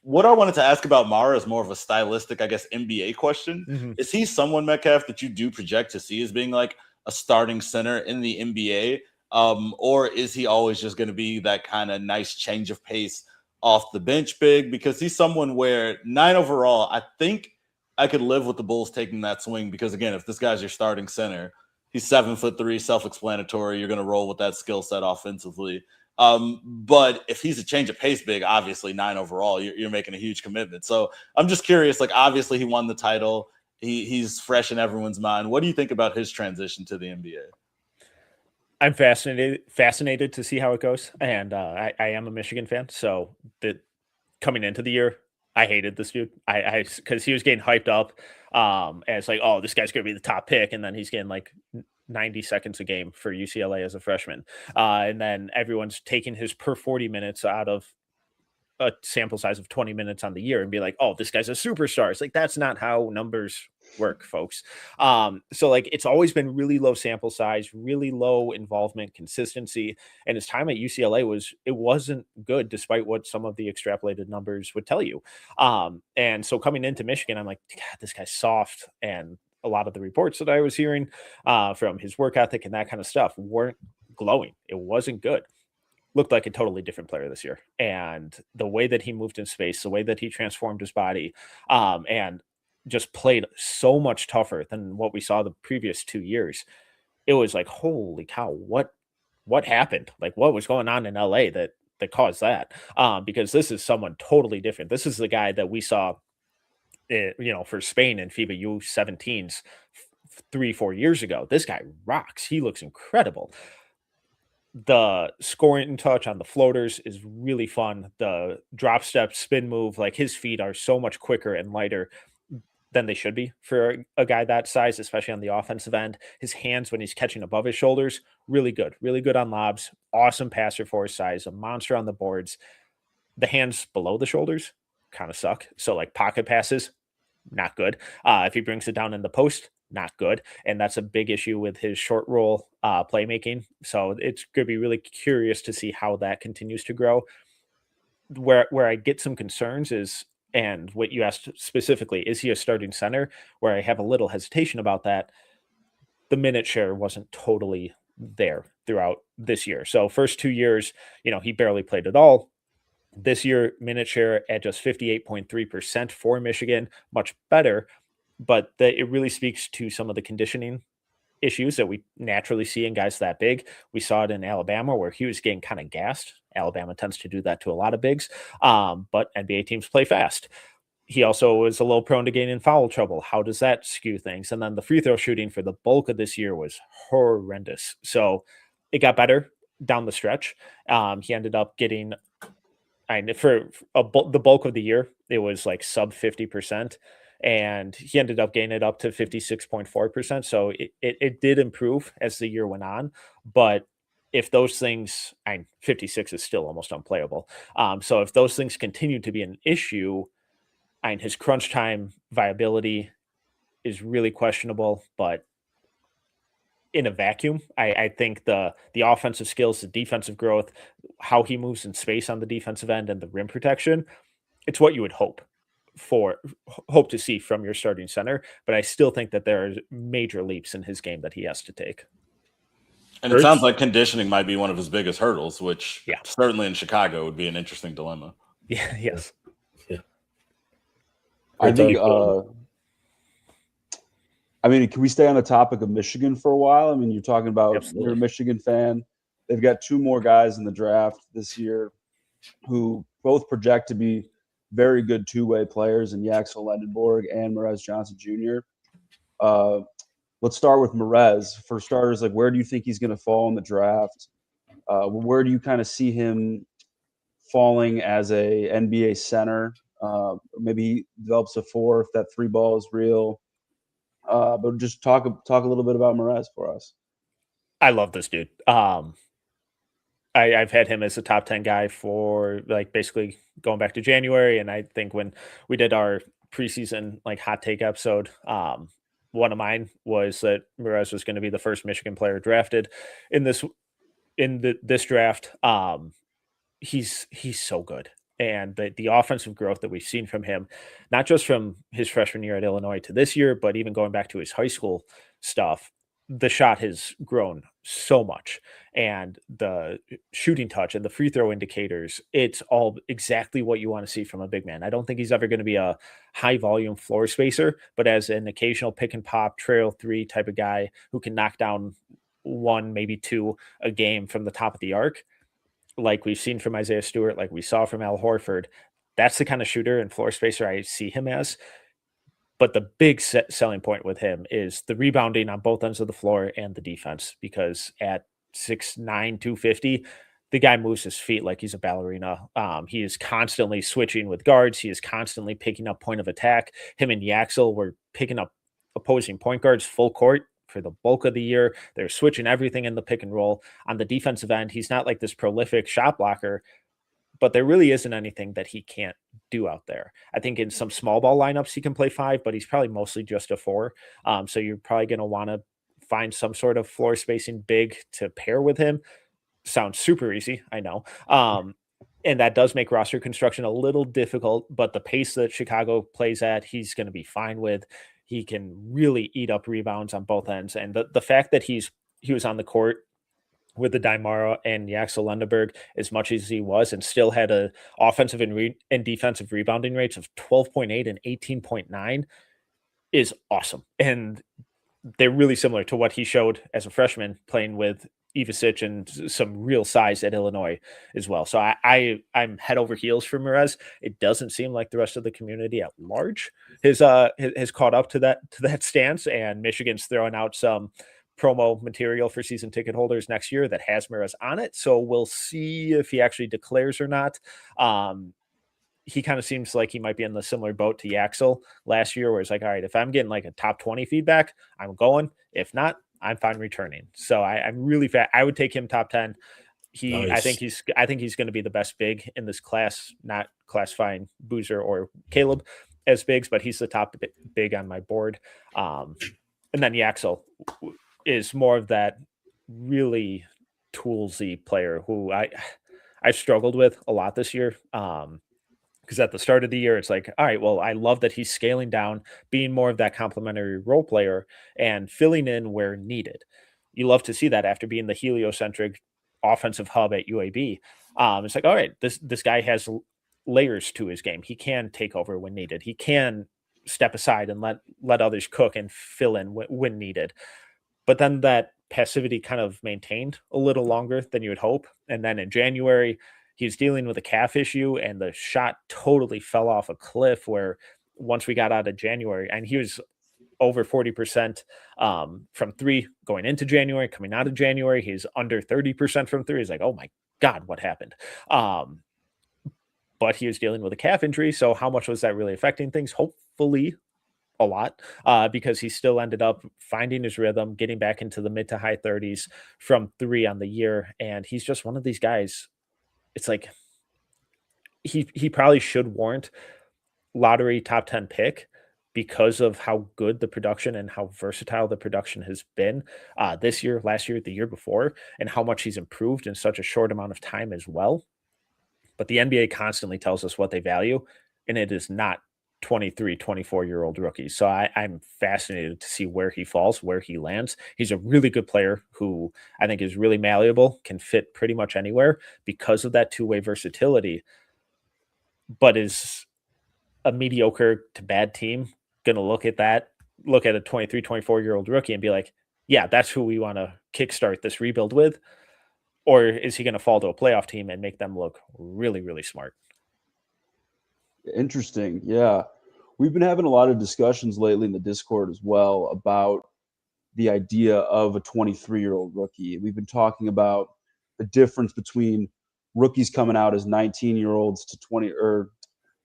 What I wanted to ask about Mara is more of a stylistic, I guess, NBA question. Is he someone, Metcalf, that you do project to see as being like a starting center in the NBA? Or is he always just going to be that kind of nice change of pace off the bench big? Because he's someone where 9 overall, I think I could live with the Bulls taking that swing, because again, if this guy's your starting center, he's 7'3", self-explanatory. You're going to roll with that skill set offensively. But if he's a change of pace big, obviously 9 overall, you're making a huge commitment. So I'm just curious, like obviously he won the title. He's fresh in everyone's mind. What do you think about his transition to the NBA? I'm fascinated to see how it goes. And I am a Michigan fan. So coming into the year, I hated this dude. Because he was getting hyped up as like, oh, this guy's going to be the top pick. And then he's getting like 90 seconds a game for UCLA as a freshman. And then everyone's taking his per 40 minutes out of a sample size of 20 minutes on the year and be like, oh, this guy's a superstar. It's like, that's not how numbers work, folks. So like, it's always been really low sample size, really low involvement, consistency. And his time at UCLA wasn't good, despite what some of the extrapolated numbers would tell you. And so coming into Michigan, I'm like, God, this guy's soft. And a lot of the reports that I was hearing from his work ethic and that kind of stuff weren't glowing. It wasn't good. Looked like a totally different player this year. And the way that he moved in space, the way that he transformed his body, and just played so much tougher than what we saw the previous 2 years. It was like, holy cow, what happened? Like, what was going on in LA that caused that? Because this is someone totally different. This is the guy that we saw, for Spain and FIBA U17s 3-4 years ago. This guy rocks. He looks incredible. The scoring touch on the floaters is really fun. The drop step spin move, like his feet are so much quicker and lighter than they should be for a guy that size, especially on the offensive end. His hands when he's catching above his shoulders, really good on lobs, awesome passer for his size, a monster on the boards. The hands below the shoulders kind of suck. So like pocket passes, not good. If he brings it down in the post, not good. And that's a big issue with his short roll playmaking. So it's going to be really curious to see how that continues to grow. Where I get some concerns is, and what you asked specifically, is he a starting center? Where I have a little hesitation about that. The minute share wasn't totally there throughout this year. So first 2 years, he barely played at all. This year, minute share at just 58.3% for Michigan, much better. But it really speaks to some of the conditioning issues that we naturally see in guys that big. We saw it in Alabama where he was getting kind of gassed. Alabama tends to do that to a lot of bigs, but NBA teams play fast. He also was a little prone to getting in foul trouble. How does that skew things? And then the free throw shooting for the bulk of this year was horrendous. So it got better down the stretch. He ended up getting, the bulk of the year, it was like sub 50%. And he ended up getting it up to 56.4%. So it did improve as the year went on. But if those things, 56 is still almost unplayable. So if those things continue to be an issue, his crunch time viability is really questionable. But in a vacuum, I think the offensive skills, the defensive growth, how he moves in space on the defensive end, and the rim protection, it's what you would hope to see from your starting center. But I still think that there are major leaps in his game that he has to take. And it sounds like conditioning might be one of his biggest hurdles, which certainly in Chicago would be an interesting dilemma. Yeah. Yes. Yeah. I think, can we stay on the topic of Michigan for a while? You're talking about, Absolutely. You're a Michigan fan. They've got 2 more guys in the draft this year who both project to be very good two-way players in Yaxel Lendenborg and Merez Johnson Jr. Let's start with Merez. For starters, where do you think he's going to fall in the draft? Where do you kind of see him falling as a NBA center? Maybe he develops a 4 if that 3 ball is real. But just talk a little bit about Merez for us. I love this dude. I've had him as a top 10 guy for basically going back to January. And I think when we did our preseason hot take episode, one of mine was that Merez was going to be the first Michigan player drafted in this draft. He's so good. And the offensive growth that we've seen from him, not just from his freshman year at Illinois to this year, but even going back to his high school stuff, the shot has grown so much. And the shooting touch and the free throw indicators, it's all exactly what you want to see from a big man. I don't think he's ever going to be a high volume floor spacer, but as an occasional pick and pop trail 3 type of guy who can knock down 1, maybe 2 a game from the top of the arc, like we've seen from Isaiah Stewart, like we saw from Al Horford, that's the kind of shooter and floor spacer I see him as. But the big selling point with him is the rebounding on both ends of the floor and the defense, because at 6'9", 250, the guy moves his feet like he's a ballerina. He is constantly switching with guards. He is constantly picking up point of attack. Him and Yaxel were picking up opposing point guards full court for the bulk of the year. They're switching everything in the pick and roll. On the defensive end, he's not like this prolific shot blocker, but there really isn't anything that he can't do out there. I think in some small ball lineups, he can play 5, but he's probably mostly just a 4. So you're probably going to want to find some sort of floor spacing big to pair with him. Sounds super easy, I know. And that does make roster construction a little difficult, but the pace that Chicago plays at, he's going to be fine with. He can really eat up rebounds on both ends. And the fact that he was on the court with the Dimara and Yaxel Lendenborg as much as he was, and still had a offensive and defensive rebounding rates of 12.8 and 18.9 is awesome. And they're really similar to what he showed as a freshman playing with Ivasic and some real size at Illinois as well. So I'm head over heels for Mraz. It doesn't seem like the rest of the community at large has caught up to that stance, and Michigan's throwing out some promo material for season ticket holders next year that has Mraz on it. So we'll see if he actually declares or not. He kind of seems like he might be in the similar boat to Yaxel last year, where it's like, all right, if I'm getting like a top 20 feedback, I'm going. If not, I'm fine returning. So I'm really fat. I would take him top 10. Nice. I think he's going to be the best big in this class, not classifying Boozer or Caleb as bigs, but he's the top big on my board. And then Yaxel is more of that really toolsy player who I struggled with a lot this year. Because at the start of the year, it's like, all right, well, I love that he's scaling down, being more of that complementary role player and filling in where needed. You love to see that after being the heliocentric offensive hub at UAB. It's like, all right, this guy has layers to his game. He can take over when needed. He can step aside and let others cook and fill in when needed. But then that passivity kind of maintained a little longer than you would hope. And then in January, he was dealing with a calf issue, and the shot totally fell off a cliff where once we got out of January, and he was over 40% from three going into January, coming out of January, he's under 30% from three. He's like, oh my God, what happened? But he was dealing with a calf injury. So how much was that really affecting things? Hopefully a lot, because he still ended up finding his rhythm, getting back into the mid to high 30s from three on the year. And he's just one of these guys. It's like he probably should warrant lottery top 10 pick because of how good the production and how versatile the production has been this year, last year, the year before, and how much he's improved in such a short amount of time as well. But the NBA constantly tells us what they value, and it is not 23, 24-year-old rookies. So I'm fascinated to see where he falls, where he lands. He's a really good player who I think is really malleable, can fit pretty much anywhere because of that two-way versatility, but is a mediocre to bad team going to look at a 23, 24-year-old rookie and be like, yeah, that's who we want to kickstart this rebuild with? Or is he going to fall to a playoff team and make them look really, really smart? Interesting. Yeah. We've been having a lot of discussions lately in the Discord as well about the idea of a 23-year-old rookie. We've been talking about the difference between rookies coming out as 19-year-olds to 20, or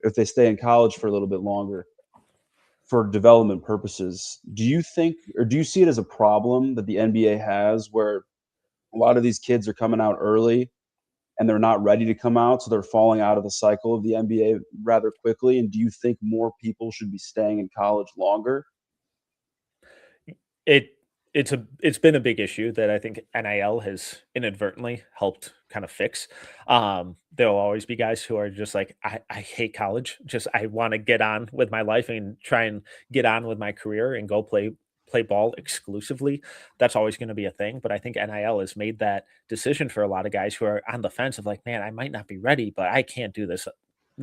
if they stay in college for a little bit longer for development purposes. Do you think, or do you see it as a problem that the NBA has where a lot of these kids are coming out early and they're not ready to come out, so they're falling out of the cycle of the NBA rather quickly? And do you think more people should be staying in college longer? It's been a big issue that I think NIL has inadvertently helped kind of fix. There'll always be guys who are just like, I hate college. Just I want to get on with my life and try and get on with my career and go play ball exclusively. That's always going to be a thing. But I think NIL has made that decision for a lot of guys who are on the fence of like, man, I might not be ready, but I can't do this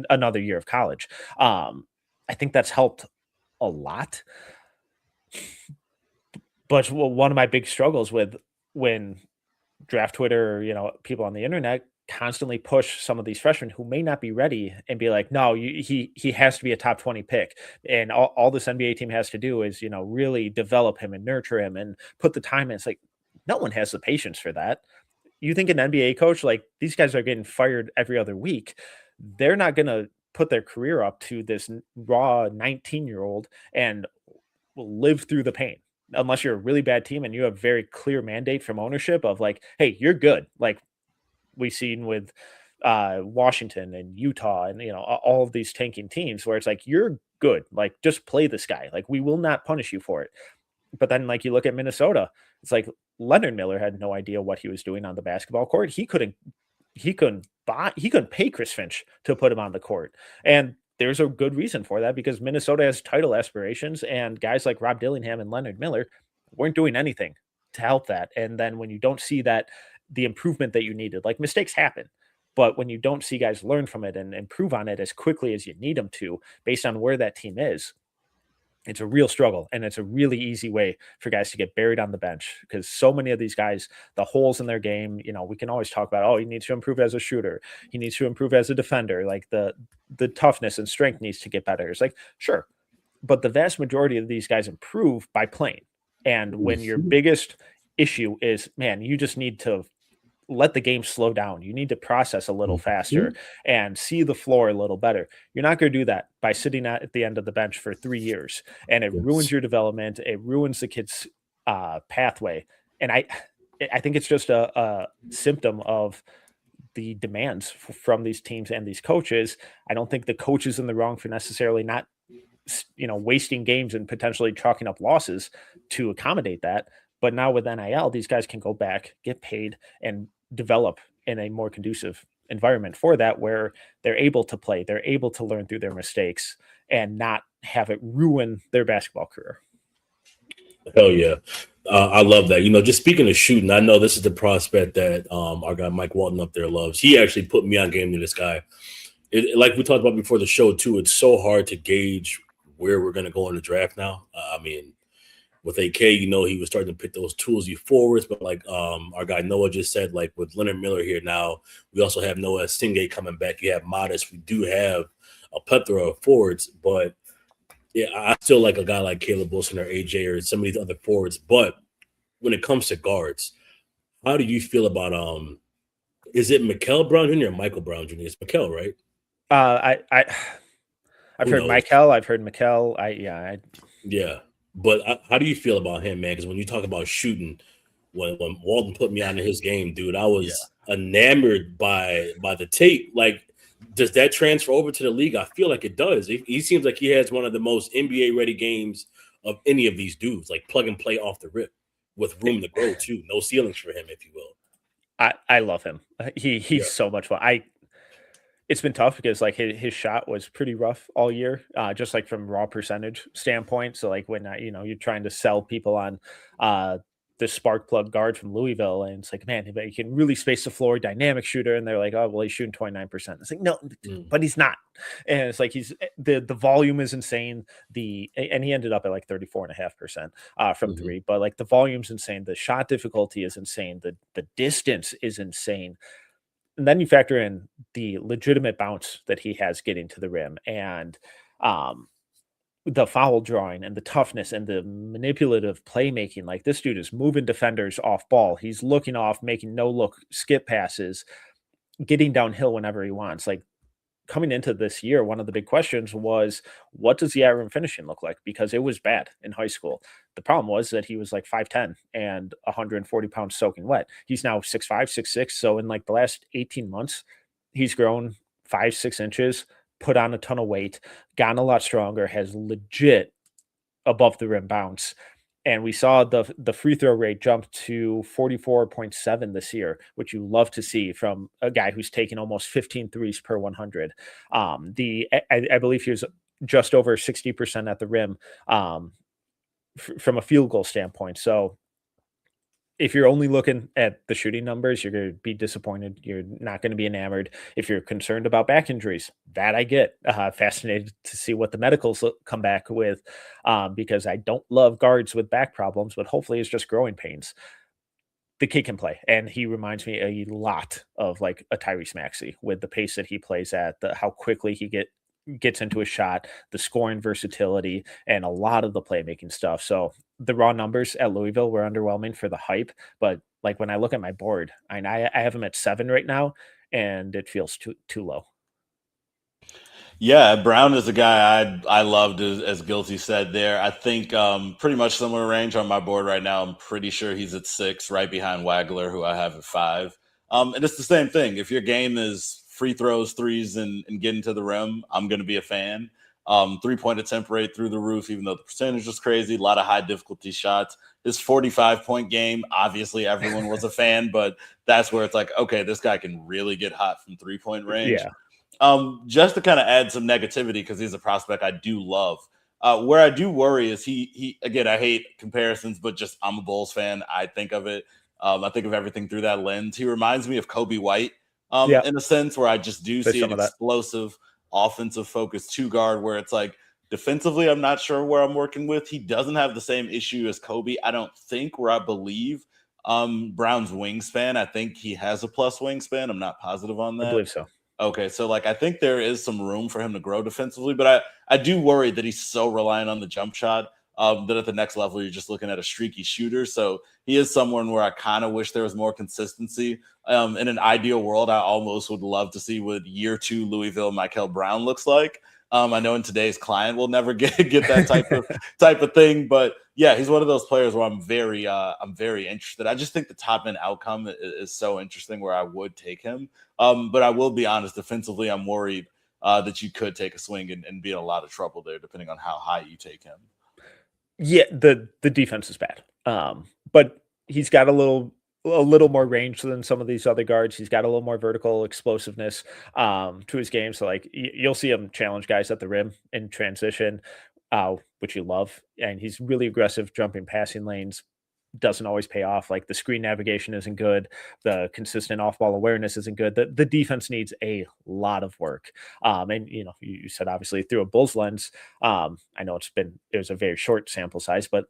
another year of college. I think that's helped a lot. But one of my big struggles with when draft Twitter, or, people on the internet constantly push some of these freshmen who may not be ready and be like, no, he has to be a top 20 pick. And all this NBA team has to do is, really develop him and nurture him and put the time in. It's like, no one has the patience for that. You think an NBA coach, like these guys are getting fired every other week. They're not going to put their career up to this raw 19-year-old and live through the pain. Unless you're a really bad team and you have very clear mandate from ownership of like, hey, you're good. Like we've seen with Washington and Utah and, all of these tanking teams where it's like, you're good. Like just play this guy. Like we will not punish you for it. But then like you look at Minnesota, it's like Leonard Miller had no idea what he was doing on the basketball court. He couldn't pay Chris Finch to put him on the court. And there's a good reason for that because Minnesota has title aspirations and guys like Rob Dillingham and Leonard Miller weren't doing anything to help that. And then when you don't see that, the improvement that you needed, like mistakes happen, but when you don't see guys learn from it and improve on it as quickly as you need them to, based on where that team is, It's a real struggle, and it's a really easy way for guys to get buried on the bench because so many of these guys, the holes in their game, we can always talk about, oh, he needs to improve as a shooter. He needs to improve as a defender. Like the toughness and strength needs to get better. It's like, sure. But the vast majority of these guys improve by playing. And when your biggest issue is, man, you just need to let the game slow down. You need to process a little faster and see the floor a little better. You're not going to do that by sitting at the end of the bench for 3 years, and it ruins your development. It ruins the kid's pathway. And I think it's just a symptom of the demands from these teams and these coaches. I don't think the coach is in the wrong for necessarily not, wasting games and potentially chalking up losses to accommodate that. But now with NIL, these guys can go back, get paid, and develop in a more conducive environment for that, where they're able to play, they're able to learn through their mistakes and not have it ruin their basketball career. Hell yeah. I love that. Just speaking of shooting, I know this is the prospect that our guy Mike Walton up there loves. He actually put me on game to this guy. Like we talked about before the show too, it's so hard to gauge where we're going to go in the draft now. With AK, he was starting to pick those toolsy forwards, but like our guy Noah just said, like with Leonard Miller here now, we also have Noah Singate coming back. You have Modest. We do have a plethora of forwards, but yeah, I still like a guy like Caleb Wilson or AJ or some of these other forwards. But when it comes to guards, how do you feel about is it Mikal Brown Jr. or Michael Brown Jr.? It's Mikal, right? I've heard Michael. I've heard Mikal. Yeah. But how do you feel about him, man? Because when you talk about shooting, when Walton put me onto his game, dude, I was enamored by the tape. Like, does that transfer over to the league? I feel like it does. He seems like he has one of the most NBA-ready games of any of these dudes, like plug and play off the rip with room to grow, too. No ceilings for him, if you will. I love him. He's so much fun. It's been tough because like his shot was pretty rough all year, just like from raw percentage standpoint. So like when you're trying to sell people on the spark plug guard from Louisville, and it's like, man, he can really space the floor, dynamic shooter, and they're like, oh well, he's shooting 29%. It's like, no, but he's not. And it's like the volume is insane. And he ended up at like 34.5% from three, but like the volume's insane. The shot difficulty is insane. The distance is insane. And then you factor in the legitimate bounce that he has getting to the rim, and the foul drawing and the toughness and the manipulative playmaking. Like, this dude is moving defenders off ball. He's looking off, making no look skip passes, getting downhill whenever he wants. Like, coming into this year, one of the big questions was, what does the at-rim finishing look like? Because it was bad in high school. The problem was that he was like 5'10" and 140 pounds soaking wet. He's now 6'5", 6'6". So in like the last 18 months, he's grown 5-6 inches, put on a ton of weight, gotten a lot stronger, has legit above the rim bounce. And we saw the free throw rate jump to 44.7 this year, which you love to see from a guy who's taken almost 15 threes per 100. I believe he was just over 60% at the rim from a field goal standpoint. So if you're only looking at the shooting numbers, you're going to be disappointed. You're not going to be enamored. If you're concerned about back injuries, that I get. Fascinated to see what the medicals come back with, because I don't love guards with back problems, but hopefully it's just growing pains. The kid can play, and he reminds me a lot of like a Tyrese Maxey with the pace that he plays at, how quickly he gets into a shot, the scoring versatility, and a lot of the playmaking stuff. So the raw numbers at Louisville were underwhelming for the hype, but like when I look at my board, I have him at 7 right now, and it feels too low. Yeah, Brown is a guy I loved, as Guilty said there. I think pretty much similar range on my board right now. I'm pretty sure he's at 6, right behind Wagler, who I have at 5. And it's the same thing. If your game is free throws, threes, and getting to the rim, I'm going to be a fan. 3-point attempt rate through the roof, even though the percentage was crazy. A lot of high difficulty shots. His 45-point game, obviously everyone was a fan, but that's where it's like, okay, this guy can really get hot from 3-point range. Yeah. Just to kind of add some negativity, because he's a prospect I do love. Where I do worry is he again, I hate comparisons, but just I'm a Bulls fan. I think of it. I think of everything through that lens. He reminds me of Kobe White in a sense, where I just do see an explosive offensive focus 2 guard, where it's like Defensively, I'm not sure where I'm working with. He doesn't have the same issue as Kobe, I don't think, where I believe Brown's wingspan. I think he has a plus wingspan. I'm not positive on that. I believe so. Okay, so like I think there is some room for him to grow defensively, but I do worry that he's so reliant on the jump shot that at the next level you're just looking at a streaky shooter. So he is someone where I kind of wish there was more consistency. In an ideal world, I almost would love to see what year 2 Louisville Michael Brown looks like. I know in today's client we'll never get that type of thing, but yeah, he's one of those players where I'm very interested. I just think the top end outcome is so interesting where I would take him. But I will be honest, defensively, I'm worried that you could take a swing and be in a lot of trouble there, depending on how high you take him. Yeah, the defense is bad, but he's got a little more range than some of these other guards. He's got a little more vertical explosiveness to his game. So like you'll see him challenge guys at the rim in transition, which you love. And he's really aggressive jumping passing lanes. Doesn't always pay off. Like the screen navigation isn't good. The consistent off-ball awareness isn't good. The defense needs a lot of work. And you said obviously through a Bulls lens. I know it was a very short sample size, but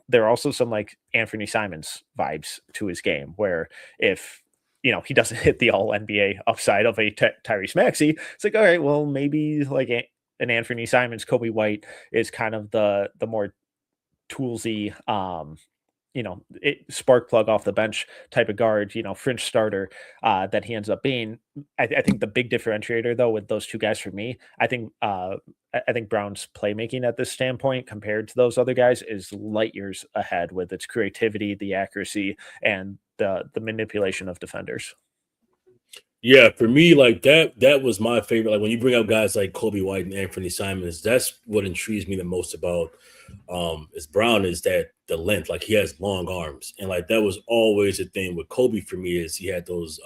there are also some like Anthony Simons vibes to his game where if he doesn't hit the all NBA upside of a Tyrese Maxey, it's like, all right, well maybe like an Anthony Simons, Kobe White is kind of the more toolsy spark plug off the bench type of guard, fringe starter that he ends up being. I think the big differentiator though with those two guys for me, I think Brown's playmaking at this standpoint compared to those other guys is light years ahead with its creativity, the accuracy, and the manipulation of defenders. Yeah, for me, like that was my favorite. Like when you bring up guys like Kobe White and Anthony Simons, that's what intrigues me the most about is Brown is that the length. Like he has long arms, and like that was always a thing with Kobe for me is he had those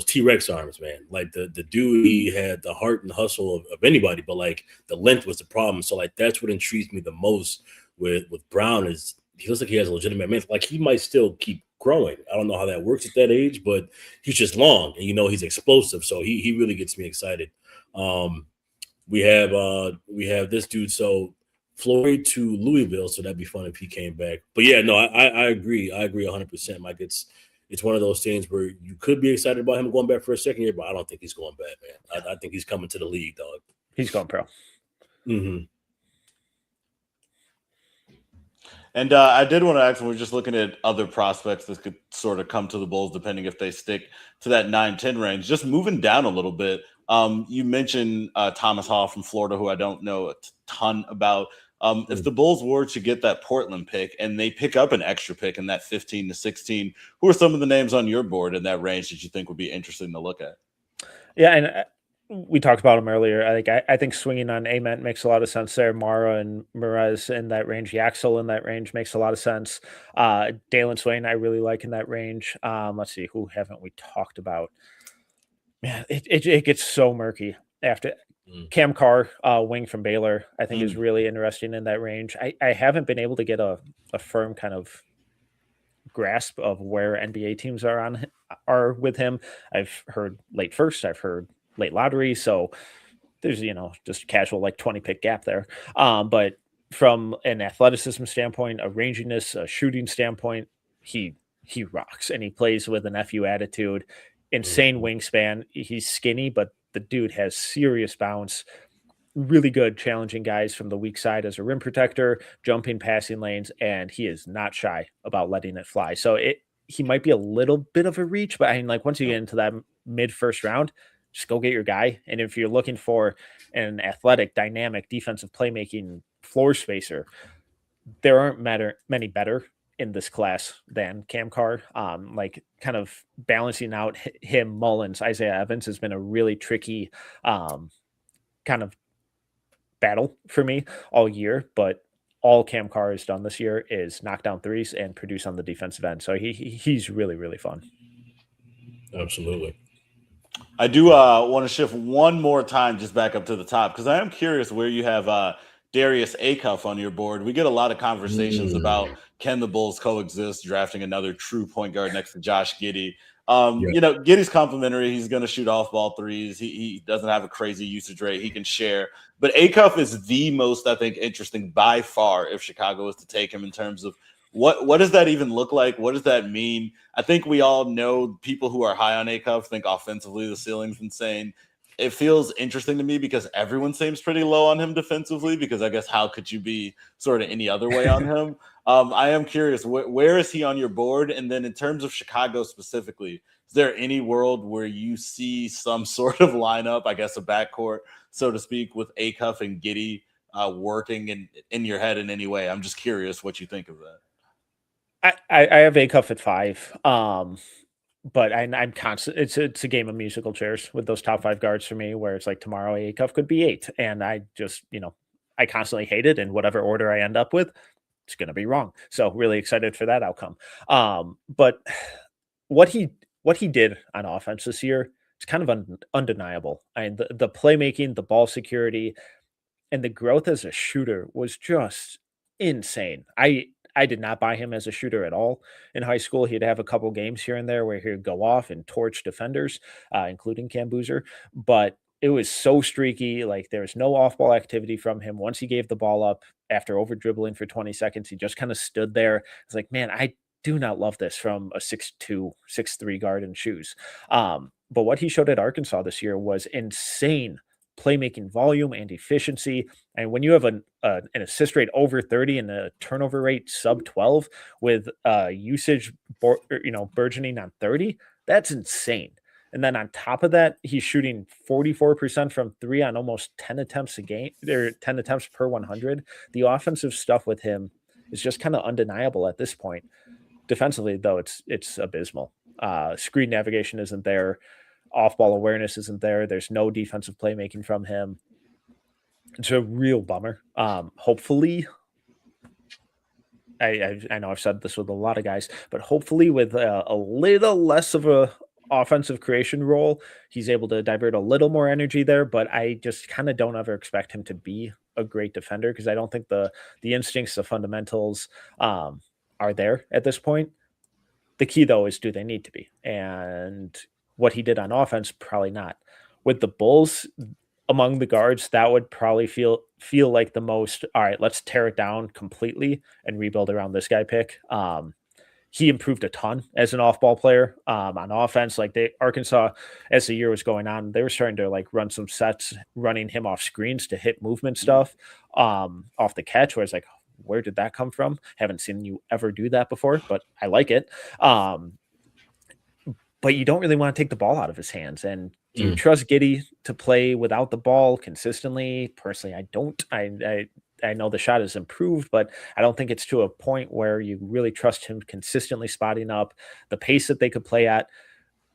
T-Rex arms, man. Like the dude, he had the heart and hustle of anybody, but like the length was the problem. So like that's what intrigues me the most with Brown is he looks like he has a legitimate length. Like he might still keep growing. I don't know how that works at that age, but he's just long and he's explosive. So he really gets me excited. We have this dude. So Floyd to Louisville. So that'd be fun if he came back. But yeah, no, I agree. I agree 100%. Mike, it's one of those things where you could be excited about him going back for a second year, but I don't think he's going back, man. I think he's coming to the league, dog. He's going pro. Mm-hmm. And I did want to ask, we're just looking at other prospects that could sort of come to the Bulls, depending if they stick to that 9-10 range. Just moving down a little bit, you mentioned Thomas Hall from Florida, who I don't know a ton about. If the Bulls were to get that Portland pick and they pick up an extra pick in that 15 to 16, who are some of the names on your board in that range that you think would be interesting to look at? Yeah, and we talked about him earlier. I think swinging on Ament makes a lot of sense there. Mara and Merez in that range, Yaxel in that range makes a lot of sense. Dalen Swain, I really like in that range. Let's see, who haven't we talked about? Man, it gets so murky after. Cam Carr, wing from Baylor, I think is really interesting in that range. I haven't been able to get a firm kind of grasp of where NBA teams are with him. I've heard late first, I've heard late lottery, so there's just casual like 20 pick gap there. But from an athleticism standpoint, a ranginess, a shooting standpoint, he rocks and he plays with an FU attitude. Insane wingspan. He's skinny, but the dude has serious bounce. Really good challenging guys from the weak side as a rim protector, jumping passing lanes, and he is not shy about letting it fly. So he might be a little bit of a reach, but I mean, like once you get into that mid first round, just go get your guy. And if you're looking for an athletic, dynamic, defensive playmaking floor spacer, there aren't many better in this class than Cam Carr. Like kind of balancing out him, Mullins, Isaiah Evans has been a really tricky kind of battle for me all year, but all Cam Carr has done this year is knock down threes and produce on the defensive end. So he's really, really fun. Absolutely. I do want to shift one more time just back up to the top because I am curious where you have Darius Acuff on your board. We get a lot of conversations about can the Bulls coexist, drafting another true point guard next to Josh Giddey. You know, Giddey's complimentary. He's going to shoot off-ball threes. He doesn't have a crazy usage rate. He can share. But Acuff is the most, I think, interesting by far if Chicago is to take him in terms of what does that even look like? What does that mean? I think we all know people who are high on Acuff think offensively the ceiling's insane. It feels interesting to me because everyone seems pretty low on him defensively because I guess how could you be sort of any other way on him? I am curious, where is he on your board? And then in terms of Chicago specifically, is there any world where you see some sort of lineup, I guess a backcourt, so to speak, with Acuff and Giddey working in your head in any way? I'm just curious what you think of that. I have Acuff at 5. But I'm constant. It's a game of musical chairs with those top 5 guards for me, where it's like tomorrow Acuff could be 8, and I just I constantly hate it, and whatever order I end up with, it's going to be wrong. So really excited for that outcome. But what he did on offense this year, it's kind of undeniable. And the playmaking, the ball security, and the growth as a shooter was just insane. I did not buy him as a shooter at all in high school. He'd have a couple games here and there where he'd go off and torch defenders, including Cam Boozer. But it was so streaky. Like there was no off-ball activity from him. Once he gave the ball up after over dribbling for 20 seconds, he just kind of stood there. It's like, man, I do not love this from a 6'2", 6'3" guard in shoes. But what he showed at Arkansas this year was insane playmaking volume and efficiency. And when you have an assist rate over 30 and a turnover rate sub 12 with usage burgeoning on 30, that's insane. And then on top of that, he's shooting 44% from 3 on almost 10 attempts a game, or 10 attempts per 100. The offensive stuff with him is just kind of undeniable at this point. Defensively, though, it's abysmal. Screen navigation isn't there. Off-ball awareness isn't there. There's no defensive playmaking from him. It's a real bummer. Hopefully, I know I've said this with a lot of guys, but hopefully with a little less of a offensive creation role, he's able to divert a little more energy there. But I just kind of don't ever expect him to be a great defender because I don't think the instincts, the fundamentals are there at this point. The key, though, is do they need to be? And what he did on offense, probably not. With the Bulls, among the guards, that would probably feel like the most, all right, let's tear it down completely and rebuild around this guy pick. He improved a ton as an off-ball player on offense. Like Arkansas, as the year was going on, they were starting to like run some sets, running him off screens to hit movement stuff off the catch, where it's like, where did that come from? Haven't seen you ever do that before, but I like it. But you don't really want to take the ball out of his hands. And do you trust Giddey to play without the ball consistently? Personally, I don't. I know the shot has improved, but I don't think it's to a point where you really trust him consistently spotting up. The pace that they could play at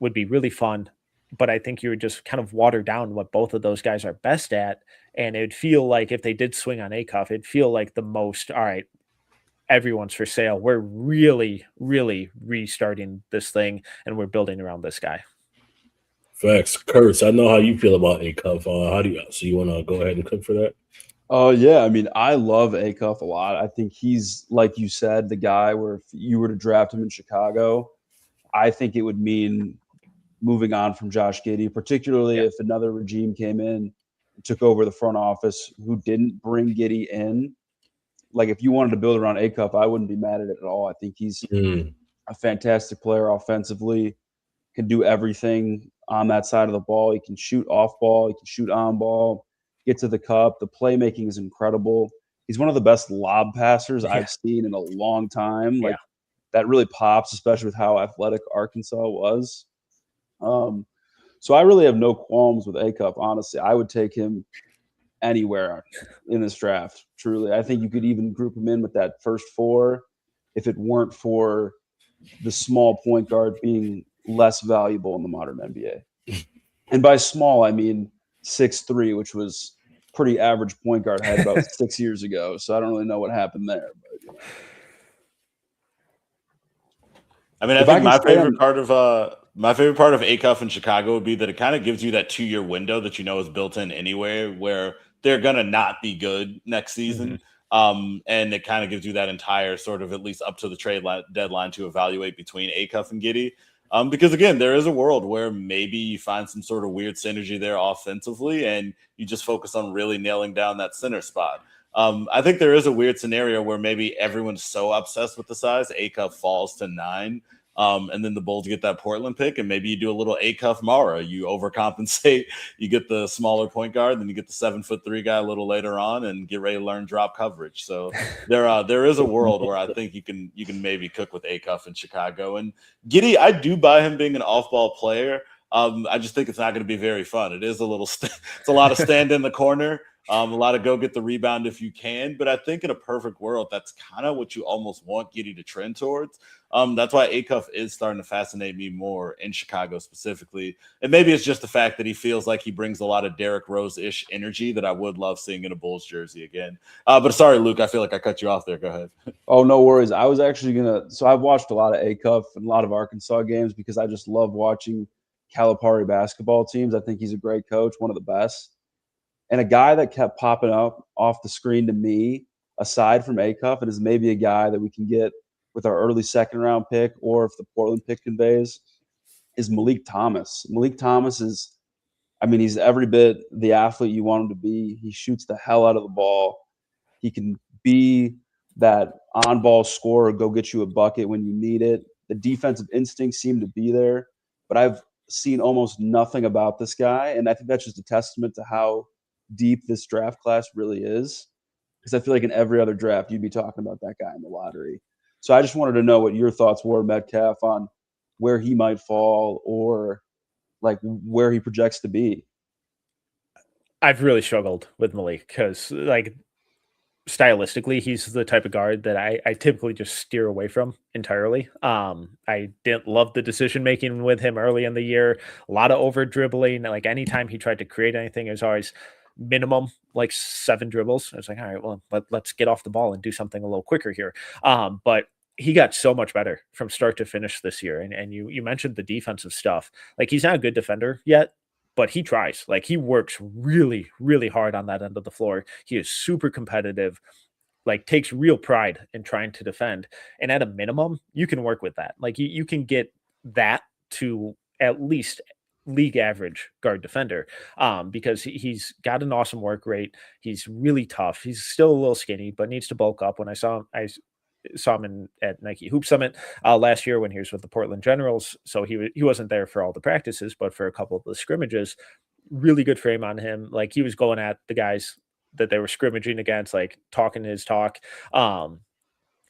would be really fun, but I think you would just kind of water down what both of those guys are best at. And it would feel like if they did swing on Acuff, it'd feel like the most, all right, everyone's for sale. We're really, really restarting this thing, and we're building around this guy. Facts. Kurtz, I know how you feel about Acuff. So you want to go ahead and cook for that? Oh, yeah. I mean, I love Acuff a lot. I think he's, like you said, the guy where if you were to draft him in Chicago, I think it would mean moving on from Josh Giddey, particularly if another regime came in and took over the front office who didn't bring Giddey in. Like, if you wanted to build around Acuff, I wouldn't be mad at it at all. I think he's a fantastic player offensively, can do everything on that side of the ball. He can shoot off ball. He can shoot on ball, get to the cup. The playmaking is incredible. He's one of the best lob passers I've seen in a long time. Like, that really pops, especially with how athletic Arkansas was. So I really have no qualms with Acuff, honestly. I would take him anywhere in this draft, truly. I think you could even group him in with that first 4 if it weren't for the small point guard being less valuable in the modern NBA. And by small, I mean 6'3", which was pretty average point guard I had about 6 years ago. So I don't really know what happened there. But, I mean, I think my favorite part of Acuff in Chicago would be that it kind of gives you that 2-year window that you know is built in anyway, where they're gonna not be good next season, and it kind of gives you that entire sort of at least up to the trade deadline to evaluate between Acuff and Giddey. Because again, there is a world where maybe you find some sort of weird synergy there offensively, and you just focus on really nailing down that center spot. I think there is a weird scenario where maybe everyone's so obsessed with the size, A-Cup falls to 9. And then the Bulls get that Portland pick, and maybe you do a little A-Cuff Mara. You overcompensate, you get the smaller point guard, then you get the 7'3" guy a little later on, and get ready to learn drop coverage. So there is a world where I think you can maybe cook with A-Cuff in Chicago. And Giddey, I do buy him being an off-ball player. I just think it's not going to be very fun. It is a little, it's a lot of stand in the corner. A lot of go get the rebound if you can, but I think in a perfect world, that's kind of what you almost want Giddey to trend towards. That's why Acuff is starting to fascinate me more in Chicago specifically. And maybe it's just the fact that he feels like he brings a lot of Derrick Rose-ish energy that I would love seeing in a Bulls jersey again. But sorry, Luke, I feel like I cut you off there. Go ahead. Oh, no worries. I was actually so I've watched a lot of Acuff and a lot of Arkansas games because I just love watching Calipari basketball teams. I think he's a great coach, one of the best. And a guy that kept popping up off the screen to me, aside from Acuff, and is maybe a guy that we can get with our early second-round pick, or if the Portland pick conveys, is Malik Thomas. Malik Thomas is, he's every bit the athlete you want him to be. He shoots the hell out of the ball. He can be that on-ball scorer, go get you a bucket when you need it. The defensive instincts seem to be there, but I've seen almost nothing about this guy, and I think that's just a testament to how deep this draft class really is, because I feel like in every other draft you'd be talking about that guy in the lottery. So I just wanted to know what your thoughts were, Metcalf, on where he might fall or like where he projects to be. I've really struggled with Malik because like stylistically, he's the type of guard that I typically just steer away from entirely. I didn't love the decision making with him early in the year. A lot of over dribbling. Like anytime he tried to create anything, it was always minimum like 7 dribbles. I was like, all right, well, let's get off the ball and do something a little quicker here. But he got so much better from start to finish this year. And you mentioned the defensive stuff. Like he's not a good defender yet, but he tries. Like he works really, really hard on that end of the floor. He is super competitive, like takes real pride in trying to defend. And at a minimum, you can work with that. Like you can get that to at least league average guard defender, because he's got an awesome work rate. He's really tough. He's still a little skinny, but needs to bulk up. When I saw him at Nike Hoop Summit last year when he was with the Portland Generals. So he wasn't there for all the practices, but for a couple of the scrimmages. Really good frame on him. Like he was going at the guys that they were scrimmaging against, like talking his talk. And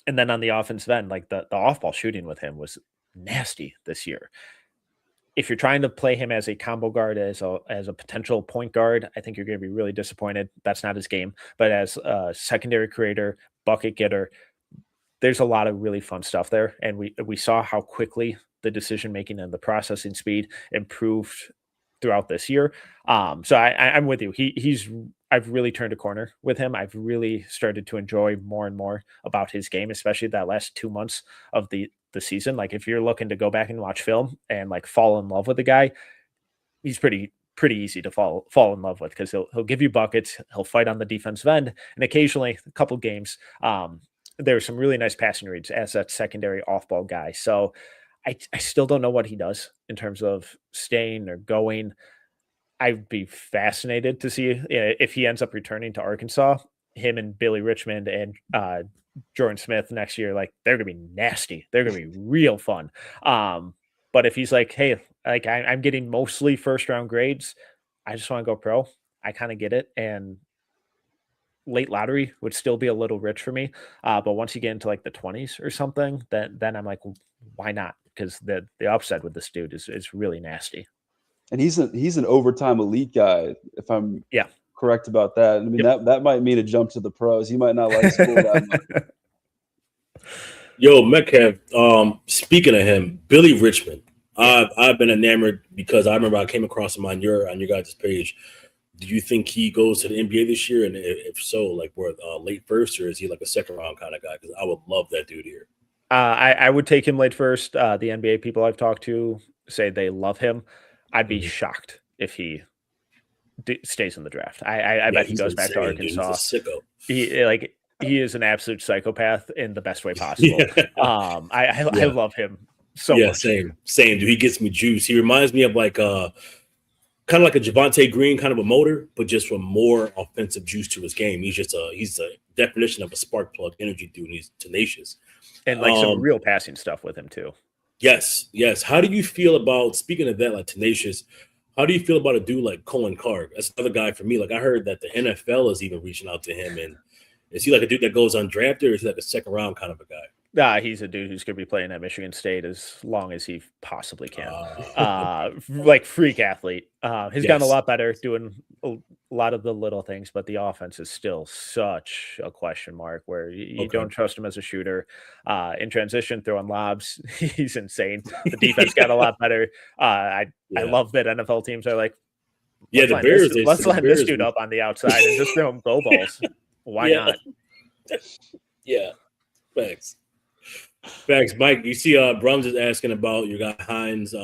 then on the offensive end, like the off-ball shooting with him was nasty this year. If you're trying to play him as a combo guard, as a potential point guard, I think you're going to be really disappointed. That's not his game. But as a secondary creator, bucket getter, there's a lot of really fun stuff there. And we saw how quickly the decision-making and the processing speed improved throughout this year. So I'm with you. I've really turned a corner with him. I've really started to enjoy more and more about his game, especially that last 2 months of the season. Like if you're looking to go back and watch film and like fall in love with the guy, he's pretty easy to fall in love with, because he'll give you buckets. He'll fight on the defensive end, and occasionally a couple games, there's some really nice passing reads as that secondary off-ball guy. So I still don't know what he does in terms of staying or going. I'd be fascinated to see if he ends up returning to Arkansas. Him and Billy Richmond and Jordan Smith next year, like they're gonna be nasty. They're gonna be real fun. But if he's like, hey, like I'm getting mostly first round grades, I just want to go pro, I kind of get it. And late lottery would still be a little rich for me. But once you get into like the 20s or something, then I'm like, well, why not? Because the upside with this dude is really nasty. And he's an overtime elite guy, if I'm correct about that. I mean, that might mean a jump to the pros. He might not like school that much. Yo, Metcalf, speaking of him, Billy Richmond, I've been enamored because I remember I came across him on your guys' page. Do you think he goes to the NBA this year? And if so, like we're late first, or is he like a second round kind of guy? Because I would love that dude here. I would take him late first. The NBA people I've talked to say they love him. I'd be shocked if he stays in the draft. I bet he goes back to Arkansas. Dude, he's a sicko. He is an absolute psychopath in the best way possible. I love him so Yeah, much. same, dude. He gets me juice. He reminds me of like kind of like a Javante Green kind of a motor, but just with more offensive juice to his game. He's a definition of a spark plug energy dude. He's tenacious. And like some real passing stuff with him too. Yes. How do you feel about, speaking of that, like tenacious? How do you feel about a dude like Colin Carr? That's another guy for me. Like I heard that the NFL is even reaching out to him, and is he like a dude that goes undrafted, or is he like a second round kind of a guy? He's a dude who's going to be playing at Michigan State as long as he possibly can. Uh, Like freak athlete. He's gotten a Yes. lot better doing a lot of the little things, but the offense is still such a question mark where you Okay. don't trust him as a shooter. In transition, throwing lobs, he's insane. The defense got a lot better. I love that NFL teams are like, Yeah, the Bears. let's line this Bears, dude up on the outside and just throw him go balls. Why Yeah. not? Yeah. Facts, Mike. You see, Brums is asking about your guy Heinz.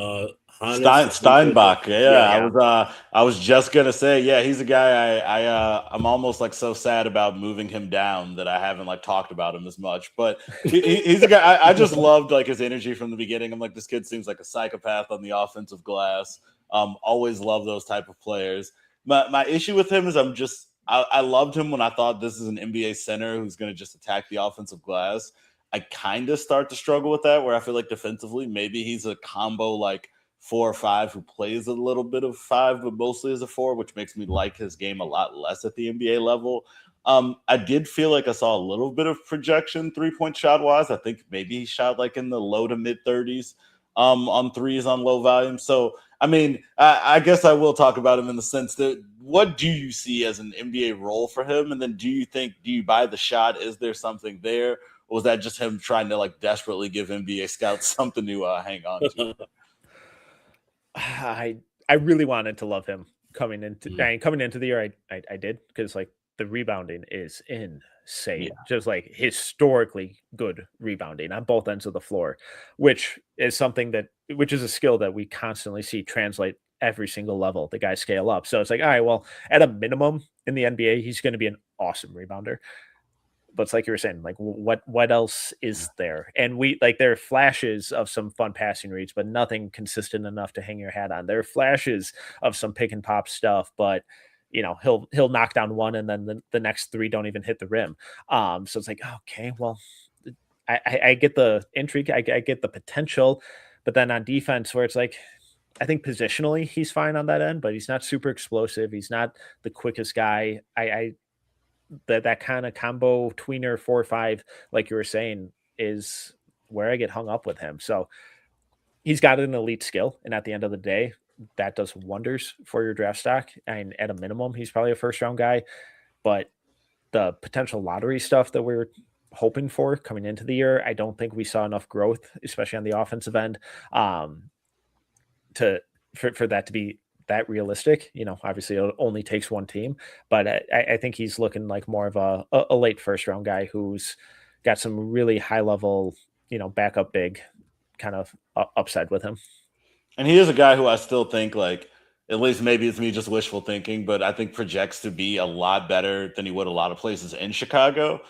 Steinbach. Yeah. I was just gonna say, yeah, he's a guy I'm almost like so sad about moving him down that I haven't like talked about him as much. But he's a guy I just loved like his energy from the beginning. I'm like, this kid seems like a psychopath on the offensive glass. Always love those type of players. My issue with him is I loved him when I thought this is an NBA center who's gonna just attack the offensive glass. I kind of start to struggle with that, where I feel like defensively, maybe he's a combo like 4 or 5 who plays a little bit of 5, but mostly as a 4, which makes me like his game a lot less at the NBA level. I did feel like I saw a little bit of projection 3-point shot wise. I think maybe he shot like in the low to mid 30s on threes on low volume. So, I mean, I guess I will talk about him in the sense that what do you see as an NBA role for him? And then do you buy the shot? Is there something there? Or was that just him trying to like desperately give NBA scouts something to hang on to? I really wanted to love him coming into the year. I did, because like the rebounding is insane, just like historically good rebounding on both ends of the floor, which is a skill that we constantly see translate every single level. The guys scale up, so it's like, all right, well, at a minimum in the NBA, he's going to be an awesome rebounder. But it's like you were saying, like what else is there? And there are flashes of some fun passing reads, but nothing consistent enough to hang your hat on. There are flashes of some pick and pop stuff, but he'll knock down one and then the next 3 don't even hit the rim. So it's like, okay, well, I get the intrigue, I get the potential, but then on defense, where it's like, I think positionally he's fine on that end, but he's not super explosive. He's not the quickest guy. That kind of combo tweener 4-5, like you were saying, is where I get hung up with him. So he's got an elite skill, and at the end of the day, that does wonders for your draft stock. And at a minimum, he's probably a first round guy. But the potential lottery stuff that we're hoping for coming into the year, I don't think we saw enough growth, especially on the offensive end, for that to be that realistic. Obviously it only takes one team, but I think he's looking like more of a late first round guy who's got some really high level, backup big kind of upside with him. And he is a guy who I still think, like, at least maybe it's me just wishful thinking, but I think projects to be a lot better than he would a lot of places in Chicago.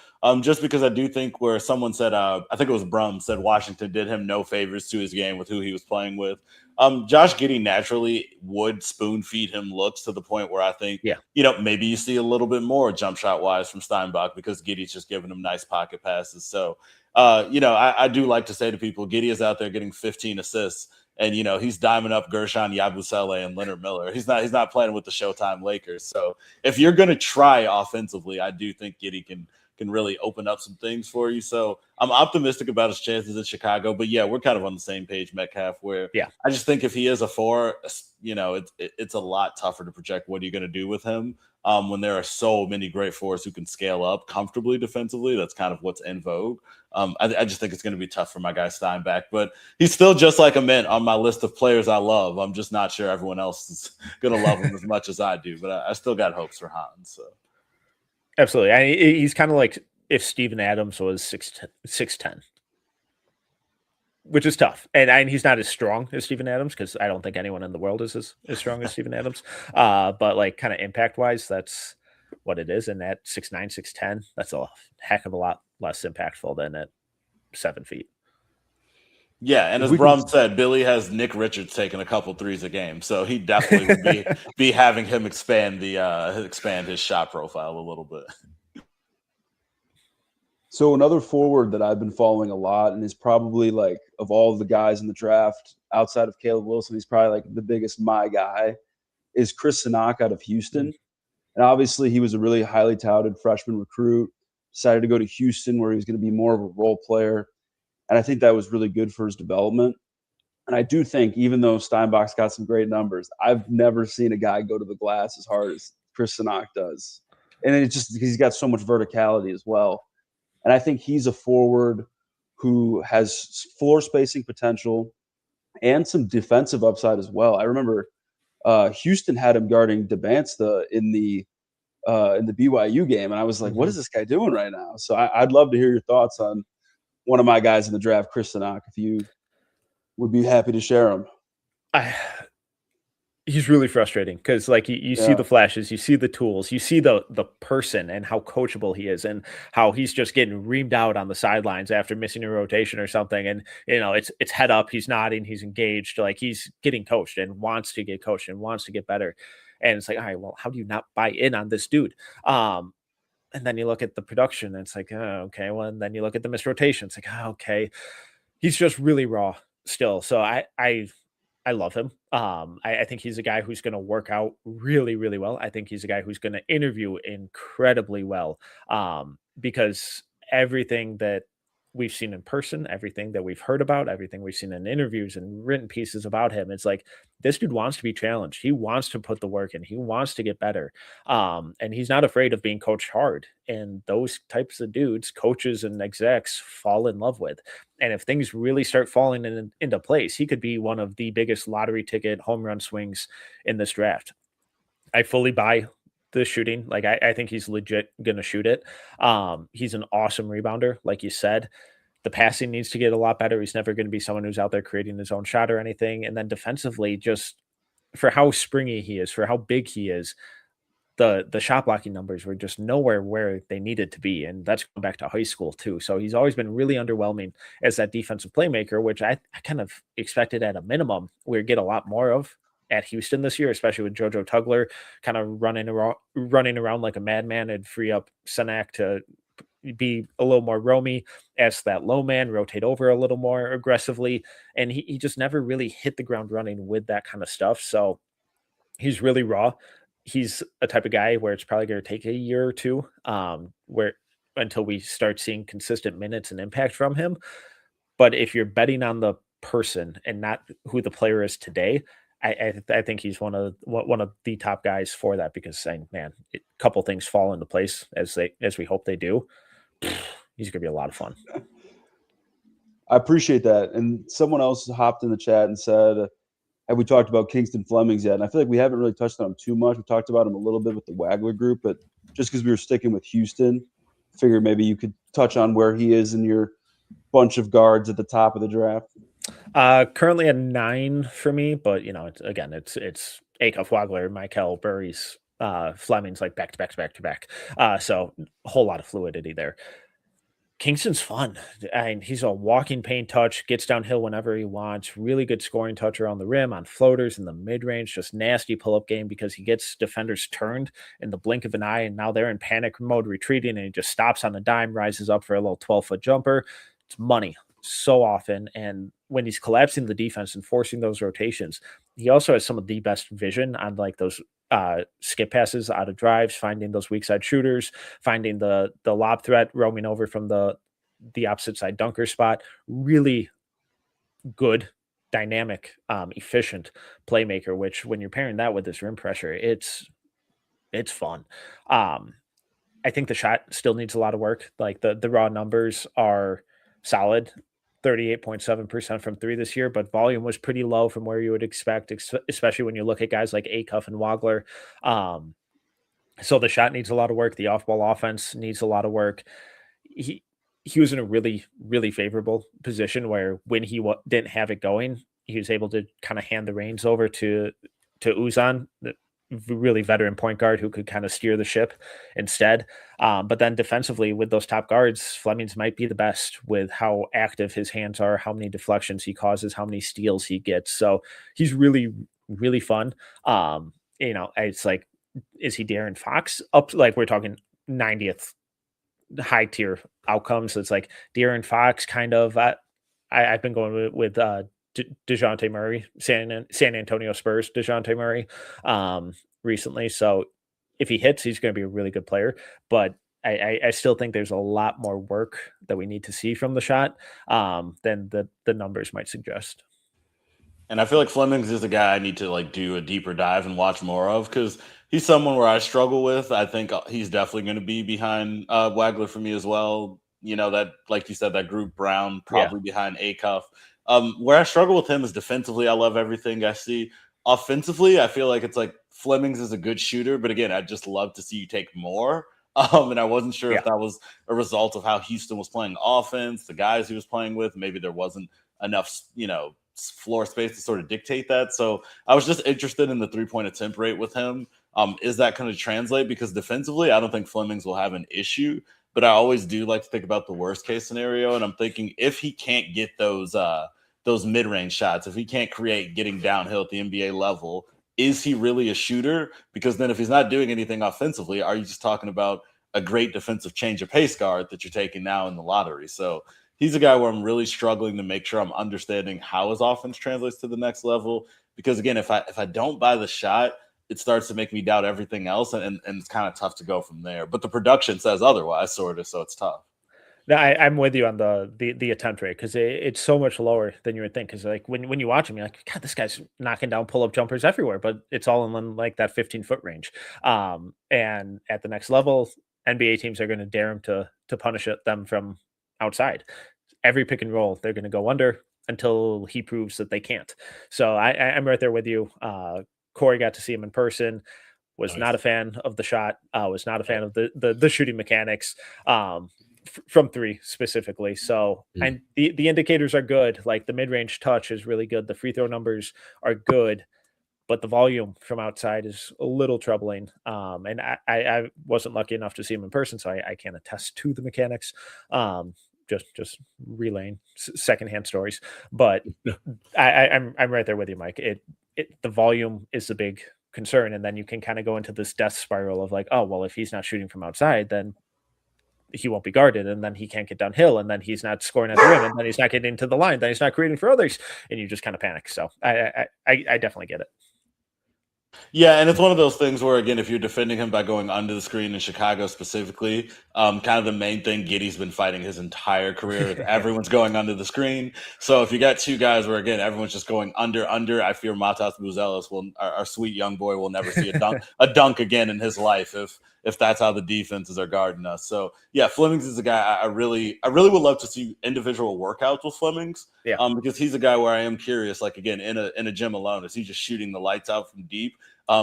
Just because I do think where someone said, I think it was Brum said Washington did him no favors to his game with who he was playing with. Josh Giddey naturally would spoon feed him looks to the point where I think, maybe you see a little bit more jump shot wise from Steinbach because Giddey's just giving him nice pocket passes. So, I do like to say to people, Giddey is out there getting 15 assists. And he's diming up Gershon Yabusele and Leonard Miller. He's not playing with the Showtime Lakers. So if you're going to try offensively, I do think Giddey can really open up some things for you. So I'm optimistic about his chances in Chicago. But yeah, we're kind of on the same page, Metcalf. Where I just think if he is a 4, it's a lot tougher to project what are you going to do with him when there are so many great 4s who can scale up comfortably defensively. That's kind of what's in vogue. I just think it's going to be tough for my guy Steinbach, but he's still just like a mint on my list of players I love. I'm just not sure everyone else is going to love him as much as I do, but I still got hopes for Hans. So. Absolutely. He's kind of like if Steven Adams was 6'10", which is tough. And he's not as strong as Steven Adams because I don't think anyone in the world is as strong as Steven Adams. But like kind of impact wise, that's what it is. And at 6'9", 6'10", that's a heck of a lot less impactful than at 7 feet. Yeah, and If as we Brum can- said, Billy has Nick Richards taking a couple threes a game, so he definitely would be having him expand his shot profile a little bit. So another forward that I've been following a lot, and is probably like of all the guys in the draft outside of Caleb Wilson, he's probably like the biggest my guy, is Chris Sinak out of Houston. And obviously he was a really highly touted freshman recruit, decided to go to Houston where he was going to be more of a role player. And I think that was really good for his development. And I do think, even though Steinbach's got some great numbers, I've never seen a guy go to the glass as hard as Chris Sinak does. And it's just because he's got so much verticality as well. And I think he's a forward who has floor spacing potential and some defensive upside as well. I remember Houston had him guarding DeBansta in the BYU game, and I was like, what is this guy doing right now? So I'd love to hear your thoughts on one of my guys in the draft, Chris Sinak, if you would be happy to share him. He's really frustrating because, like, you see the flashes, you see the tools, you see the person and how coachable he is, and how he's just getting reamed out on the sidelines after missing a rotation or something. And it's head up, he's nodding, he's engaged, like he's getting coached and wants to get coached and wants to get better. And it's like, all right, well, how do you not buy in on this dude? And then you look at the production, and it's like, oh, okay. Well, and then you look at the missed rotation, it's like, oh, okay, he's just really raw still. So I love him. I think he's a guy who's going to work out really, really well. I think he's a guy who's going to interview incredibly well, because everything that we've seen in person, everything that we've heard about, everything we've seen in interviews and written pieces about him, it's like this dude wants to be challenged. He wants to put the work in. He wants to get better, and he's not afraid of being coached hard. And those types of dudes, coaches and execs, fall in love with. And if things really start falling into place, he could be one of the biggest lottery ticket home run swings in this draft. I fully buy the shooting. Like, I think he's legit going to shoot it. He's an awesome rebounder, like you said. The passing needs to get a lot better. He's never going to be someone who's out there creating his own shot or anything. And then defensively, just for how springy he is, for how big he is, the shot blocking numbers were just nowhere where they needed to be. And that's going back to high school too. So he's always been really underwhelming as that defensive playmaker, which I kind of expected at a minimum we'd get a lot more of at Houston this year, especially with JoJo Tugler kind of running around like a madman and free up Sinak to be a little more roamy as that low man, rotate over a little more aggressively. And he just never really hit the ground running with that kind of stuff. So he's really raw. He's a type of guy where it's probably going to take a year or two where until we start seeing consistent minutes and impact from him. But if you're betting on the person and not who the player is today, I think he's one of the top guys for that, because saying, man, a couple things fall into place as we hope they do. He's going to be a lot of fun. I appreciate that. And someone else hopped in the chat and said, have we talked about Kingston Flemings yet? And I feel like we haven't really touched on him too much. We talked about him a little bit with the Wagler group, but just because we were sticking with Houston, figured maybe you could touch on where he is in your bunch of guards at the top of the draft. Currently at 9 for me, but it's Acuff, Wagler, Michael, Burries, Flemings, like back to back. So a whole lot of fluidity there. Kingston's fun. He's a walking paint touch, gets downhill whenever he wants, really good scoring touch around the rim on floaters in the mid-range, just nasty pull-up game because he gets defenders turned in the blink of an eye, and now they're in panic mode retreating, and he just stops on a dime, rises up for a little 12-foot jumper. It's money so often, and when he's collapsing the defense and forcing those rotations, he also has some of the best vision on like those skip passes out of drives, finding those weak side shooters, finding the lob threat, roaming over from the opposite side dunker spot. Really good, dynamic, efficient playmaker, which when you're pairing that with this rim pressure, it's fun. I think the shot still needs a lot of work. Like the raw numbers are solid. 38.7% from 3 this year, but volume was pretty low from where you would expect, especially when you look at guys like Acuff and Wagler. So the shot needs a lot of work. The off-ball offense needs a lot of work. He was in a really, really favorable position where when he didn't have it going, he was able to kind of hand the reins over to Uzan, really veteran point guard who could kind of steer the ship instead. But then defensively, with those top guards, Flemings might be the best with how active his hands are, how many deflections he causes, how many steals he gets. So he's really, really fun. It's like, is he Darren Fox? Up, like we're talking 90th high tier outcomes. It's like Darren Fox kind of. I've been going with DeJounte Murray, San Antonio Spurs, DeJounte Murray, recently. So if he hits, he's going to be a really good player. But I still think there's a lot more work that we need to see from the shot than the numbers might suggest. And I feel like Flemings is a guy I need to like do a deeper dive and watch more of because he's someone where I struggle with. I think he's definitely going to be behind Wagler for me as well. You know, that, like you said, that group Brown probably behind Acuff. Where I struggle with him is defensively. I love everything I see. Offensively, I feel like it's like Flemings is a good shooter, but again, I'd just love to see you take more. And I wasn't sure if that was a result of how Houston was playing offense, the guys he was playing with. Maybe there wasn't enough, floor space to sort of dictate that. So I was just interested in the 3-point attempt rate with him. Is that going to translate? Because defensively, I don't think Flemings will have an issue, but I always do like to think about the worst case scenario. And I'm thinking if he can't get those mid-range shots, if he can't create getting downhill at the NBA level, is he really a shooter? Because then if he's not doing anything offensively, are you just talking about a great defensive change of pace guard that you're taking now in the lottery? So he's a guy where I'm really struggling to make sure I'm understanding how his offense translates to the next level. Because again, if I don't buy the shot, it starts to make me doubt everything else, and it's kind of tough to go from there. But the production says otherwise, sort of, so it's tough. No, I'm with you on the attempt rate because it's so much lower than you would think. Because like when you watch him, you're like, God, this guy's knocking down pull-up jumpers everywhere, but it's all in like that 15-foot range. And at the next level, NBA teams are going to dare him to punish them from outside. Every pick and roll, they're going to go under until he proves that they can't. So I'm right there with you. Corey got to see him in person. Was not a fan of the shot. Was not a fan of the shooting mechanics. From three specifically. So, and the indicators are good. Like the mid-range touch is really good. The free throw numbers are good, but the volume from outside is a little troubling. And I wasn't lucky enough to see him in person, so I can't attest to the mechanics. Just relaying secondhand stories, but I'm right there with you, Mike. The volume is the big concern, and then you can kind of go into this death spiral of like, oh well, if he's not shooting from outside, then he won't be guarded, and then he can't get downhill, and then he's not scoring at the rim, and then he's not getting to the line, then he's not creating for others, and you just kind of panic. So I definitely get it. Yeah, and it's one of those things where, again, if you're defending him by going under the screen in Chicago specifically, kind of the main thing Giddey's been fighting his entire career is everyone's going under the screen. So if you got two guys where, again, everyone's just going under, I fear Matas Buzelis, our sweet young boy, will never see a dunk again in his life if that's how the defenses are guarding us. So yeah, Flemings is a guy I really would love to see individual workouts with Flemings. Yeah. Because he's a guy where I am curious, like again, in a gym alone, is he just shooting the lights out from deep?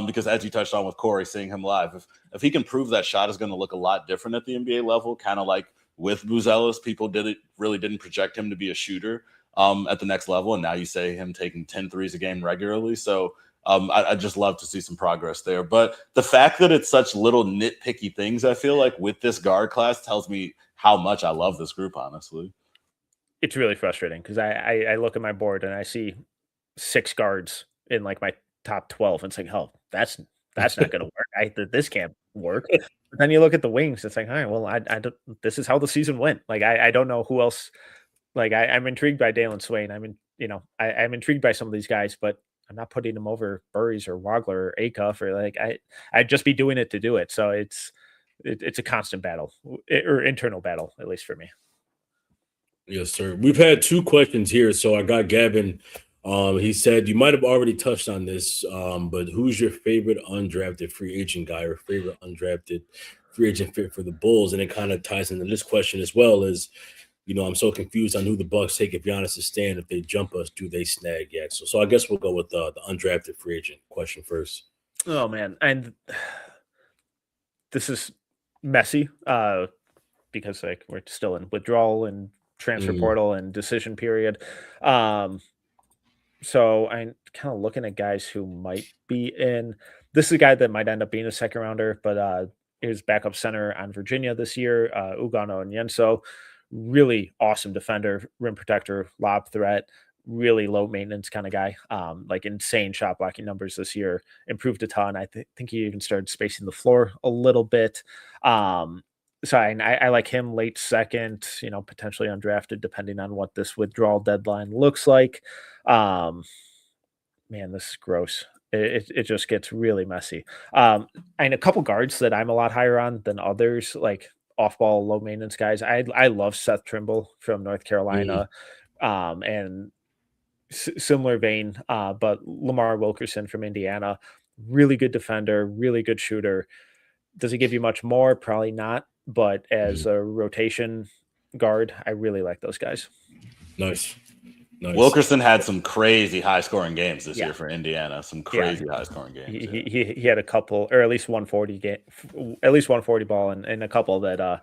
Because as you touched on with Corey, seeing him live, if he can prove that shot is going to look a lot different at the NBA level, kind of like with Buzelis, people really didn't project him to be a shooter at the next level. And now you say him taking 10 threes a game regularly. So I just love to see some progress there. But the fact that it's such little nitpicky things, I feel like with this guard class tells me how much I love this group, honestly. It's really frustrating because I look at my board and I see 6 guards in like my top 12. And it's like, oh, that's not going to work. This can't work. But then you look at the wings. It's like, all right, well, I don't, this is how the season went. Like, I don't know who else. Like, I'm intrigued by Dalen Swain. I'm intrigued by some of these guys, but I'm not putting them over Burries or Wagler or Acuff or like I'd just be doing it to do it. So it's a constant battle or internal battle, at least for me. Yes, sir. We've had 2 questions here. So I got Gavin. He said you might have already touched on this, but who's your favorite undrafted free agent guy or favorite undrafted free agent fit for the Bulls? And it kind of ties into this question as well as, I'm so confused on who the Bucks take if Giannis is staying. If they jump us, do they snag yet? So I guess we'll go with the undrafted free agent question first. Oh man, and this is messy because like we're still in withdrawal and transfer portal and decision period. So I'm kind of looking at guys who might be in. this is a guy that might end up being a second rounder, but his backup center on Virginia this year, Ugano Onyenso, really awesome defender, rim protector, lob threat, really low maintenance kind of guy. Like insane shot blocking numbers this year, improved a ton. I think he even started spacing the floor a little bit. So I like him late second, potentially undrafted depending on what this withdrawal deadline looks like. Man, this is gross. It just gets really messy. And a couple guards that I'm a lot higher on than others, like off-ball, low maintenance guys. I love Seth Trimble from North Carolina, and similar vein, but Lamar Wilkerson from Indiana, really good defender, really good shooter. Does he give you much more? Probably not. But as a rotation guard, I really like those guys. Nice. Wilkerson had some crazy high-scoring games this year for Indiana. Some crazy high-scoring games. He had a couple, or at least 140 ball, and a couple that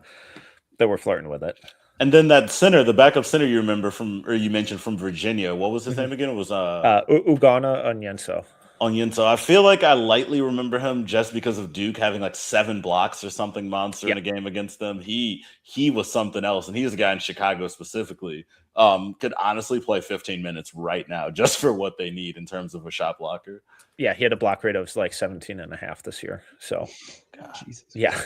were flirting with it. And then that center, the backup center you mentioned from Virginia. What was his name again? It was Ugana Onyenso. I feel like I lightly remember him just because of Duke having like 7 blocks or something monster in a game against them. He was something else, and he was a guy in Chicago specifically. Could honestly play 15 minutes right now just for what they need in terms of a shot blocker. Yeah, he had a block rate of like 17.5 this year. So, yeah.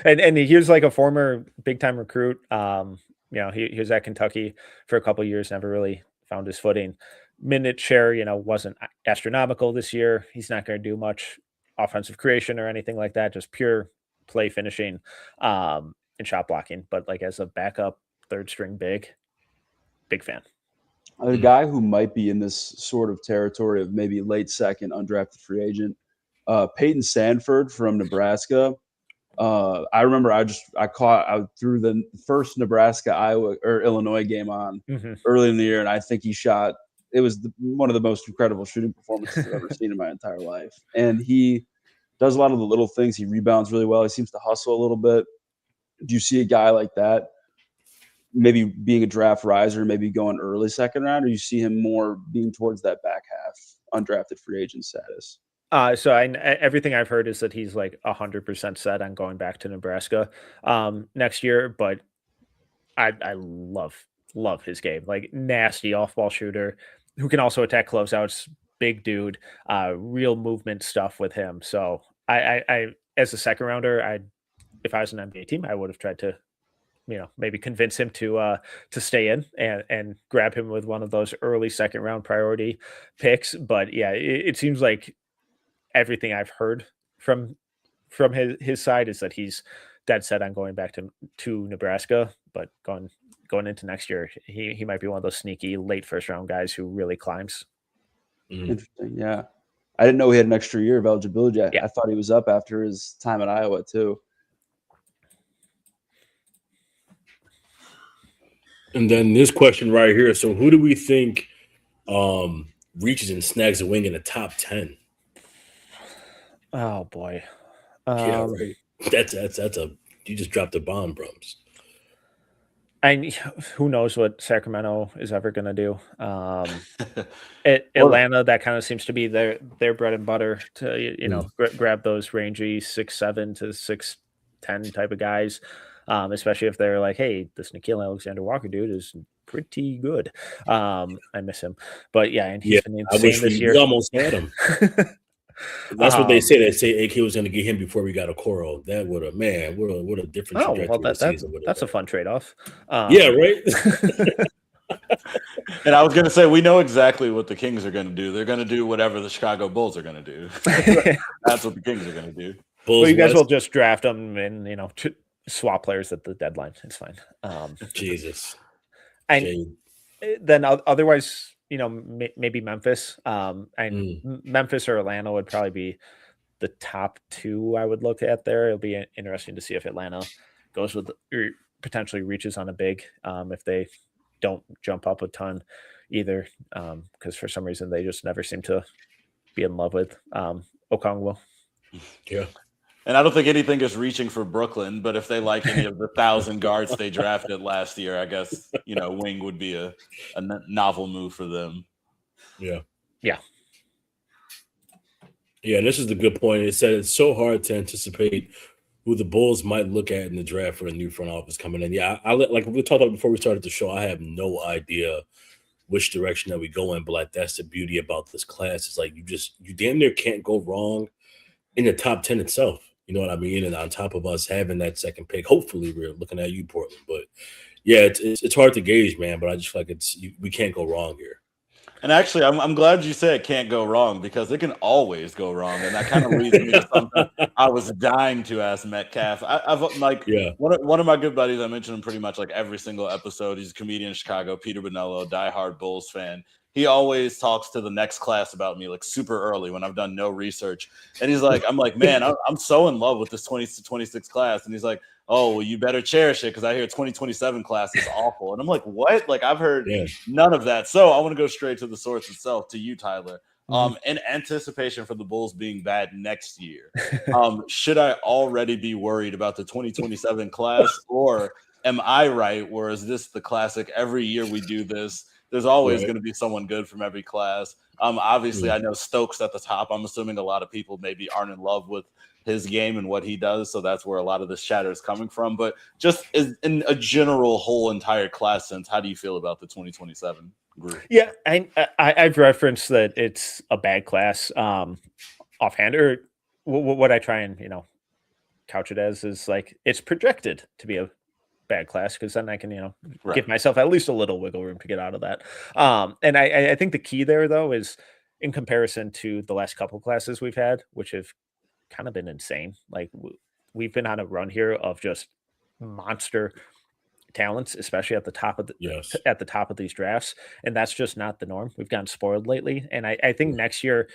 and he was like a former big time recruit. He was at Kentucky for a couple of years, never really found his footing. Minute share, wasn't astronomical this year. He's not going to do much offensive creation or anything like that, just pure play finishing and shot blocking. But like as a backup third string big fan. A guy who might be in this sort of territory of maybe late second undrafted free agent, Peyton Sanford from Nebraska. I remember I threw the first Nebraska Illinois game on early in the year, and I think he shot. It was one of the most incredible shooting performances I've ever seen in my entire life. And he does a lot of the little things. He rebounds really well. He seems to hustle a little bit. Do you see a guy like that maybe being a draft riser, maybe going early second round, or you see him more being towards that back half undrafted free agent status? So everything I've heard is that he's like 100% set on going back to Nebraska next year. But I love his game, like nasty off-ball shooter who can also attack closeouts, big dude, real movement stuff with him. So I as a second rounder, if I was an NBA team, I would have tried to, maybe convince him to stay in and grab him with one of those early second round priority picks. But yeah, it seems like everything I've heard from his side is that he's dead set on going back to Nebraska, but going into next year, he might be one of those sneaky late first round guys who really climbs. Interesting. Yeah. I didn't know he had an extra year of eligibility. Yeah. I thought he was up after his time at Iowa too. And then this question right here. So who do we think reaches and snags a wing in the top 10? Oh boy. Yeah, right. That's you just dropped a bomb, Brums. And who knows what Sacramento is ever going to do. Atlanta, that kind of seems to be their bread and butter to, grab those rangy 6'7" to 6'10" type of guys, especially if they're like, hey, this Nickeil Alexander-Walker dude is pretty good. I miss him. But yeah, and he's been insane this year. We almost had him. That's what they say. They say AK was going to get him before we got a Coro. That would have, man, what a different trajectory that's a fun trade-off. Yeah, right? And I was going to say, we know exactly what the Kings are going to do. They're going to do whatever the Chicago Bulls are going to do. That's what the Kings are going to do. Well, you guys will just draft them and, swap players at the deadline. It's fine. Jesus. And then otherwise, maybe Memphis. And Memphis or Atlanta would probably be the top 2 I would look at there. It'll be interesting to see if Atlanta goes with or potentially reaches on a big if they don't jump up a ton either, because for some reason they just never seem to be in love with Okongwu. Yeah. And I don't think anything is reaching for Brooklyn, but if they like any of the 1,000 guards they drafted last year, I guess, wing would be a novel move for them. Yeah. Yeah. Yeah, and this is the good point. It said it's so hard to anticipate who the Bulls might look at in the draft for a new front office coming in. Yeah, like we talked about before we started the show. I have no idea which direction that we go in, but like that's the beauty about this class. It's like you damn near can't go wrong in the top 10 itself. You know what I mean? And on top of us having that second pick, hopefully we're looking at you, Portland. But yeah, it's hard to gauge, man. But I just feel like we can't go wrong here. And actually, I'm glad you said it can't go wrong because it can always go wrong, and that kind of leads me to something I was dying to ask Metcalf. I've like one of my good buddies. I mentioned him pretty much like every single episode. He's a comedian in Chicago, Peter Bonello, diehard Bulls fan. He always talks to the next class about me like super early when I've done no research, and he's like, I'm like, man, I'm so in love with this 2026 class, and he's like, oh, well, you better cherish it because I hear 2027 class is awful. And I'm like, what? Like, I've heard none of that. So I want to go straight to the source itself, to you, Tyler. In anticipation for the Bulls being bad next year, should I already be worried about the 2027 class, or am I right? Or is this the classic every year we do this? There's always going to be someone good from every class. Obviously, I know Stokes at the top. I'm assuming a lot of people maybe aren't in love with his game and what he does, so that's where a lot of this chatter is coming from. But just in a general whole entire class sense, how do you feel about the 2027 group? Yeah, I've referenced that it's a bad class offhand, or what I try and couch it as is like it's projected to be a bad class, because then I can give myself at least a little wiggle room to get out of that. And I think the key there though is in comparison to the last couple classes we've had, which have kind of been insane. Like we've been on a run here of just monster talents, especially at the top of at the top of these drafts, and that's just not the norm. We've gotten spoiled lately, and I think next year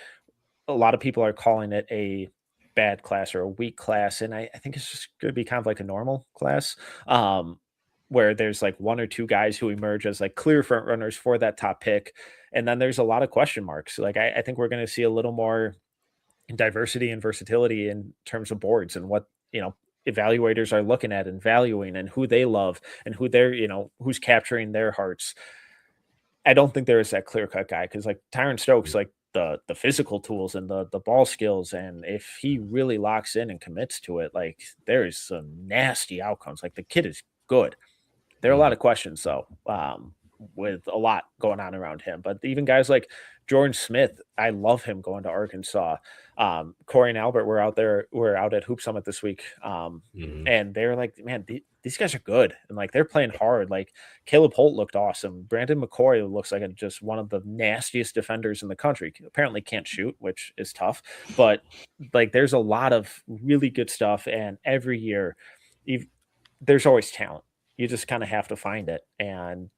a lot of people are calling it a bad class or a weak class, and I think it's just going to be kind of like a normal class, where there's like one or two guys who emerge as like clear front runners for that top pick, and then there's a lot of question marks. Like I think we're going to see a little more diversity and versatility in terms of boards and what evaluators are looking at and valuing and who they love and who they're who's capturing their hearts. I don't think there is that clear-cut guy, because like Tyron Stokes, like the physical tools and the ball skills, and if he really locks in and commits to it, like there is some nasty outcomes. Like the kid is good. There are a lot of questions though, with a lot going on around him. But even guys like Jordan Smith, I love him going to Arkansas. Corey and Albert were out at Hoop Summit this week. And they're like, man, these guys are good. And like, they're playing hard. Like Caleb Holt looked awesome. Brandon McCoy looks like just one of the nastiest defenders in the country. Apparently can't shoot, which is tough, but like, there's a lot of really good stuff. And every year there's always talent. You just kind of have to find it. And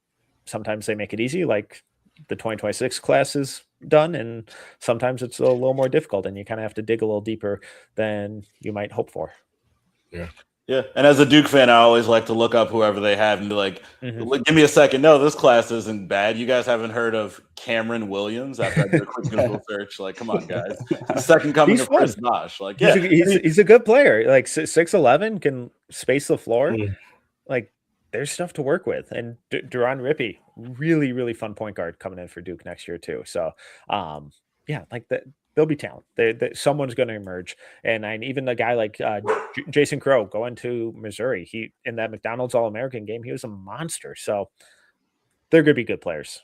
sometimes they make it easy, like the 2026 class is done, and sometimes it's a little more difficult and you kind of have to dig a little deeper than you might hope for. Yeah. And as a Duke fan, I always like to look up whoever they have and be like, give me a second. No, this class isn't bad. You guys haven't heard of Cameron Williams? After I did a quick Google search. Like, come on, guys. The second coming of Chris Bosh. Like, yeah. He's a good player. Like 6'11", can space the floor. Like, there's stuff to work with. And Duran Rippey, really, really fun point guard coming in for Duke next year too. So, yeah, like there'll be talent. Someone's going to emerge. And even a guy like Jason Crow going to Missouri, he in that McDonald's All-American game, he was a monster. So they're going to be good players.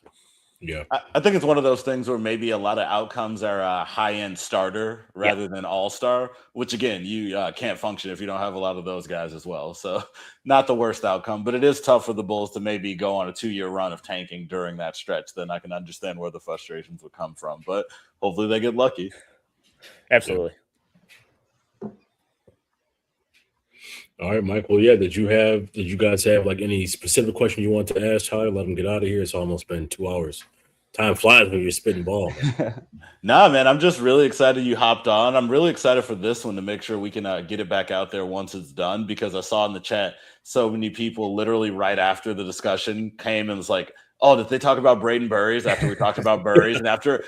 Yeah, I think it's one of those things where maybe a lot of outcomes are a high-end starter rather than all-star, which again, you can't function if you don't have a lot of those guys as well. So not the worst outcome, but it is tough for the Bulls to maybe go on a 2-year run of tanking during that stretch. Then I can understand where the frustrations would come from, but hopefully they get lucky. Absolutely. All right, Mike. Well, yeah, did you guys have like any specific question you want to ask Tyler? Let him get out of here. It's almost been 2 hours. Time flies when you're spitting ball. Nah, man, I'm just really excited you hopped on. I'm really excited for this one to make sure we can get it back out there once it's done, because I saw in the chat so many people literally right after the discussion came and was like, oh, did they talk about Braden Burries after we talked about Burries? And after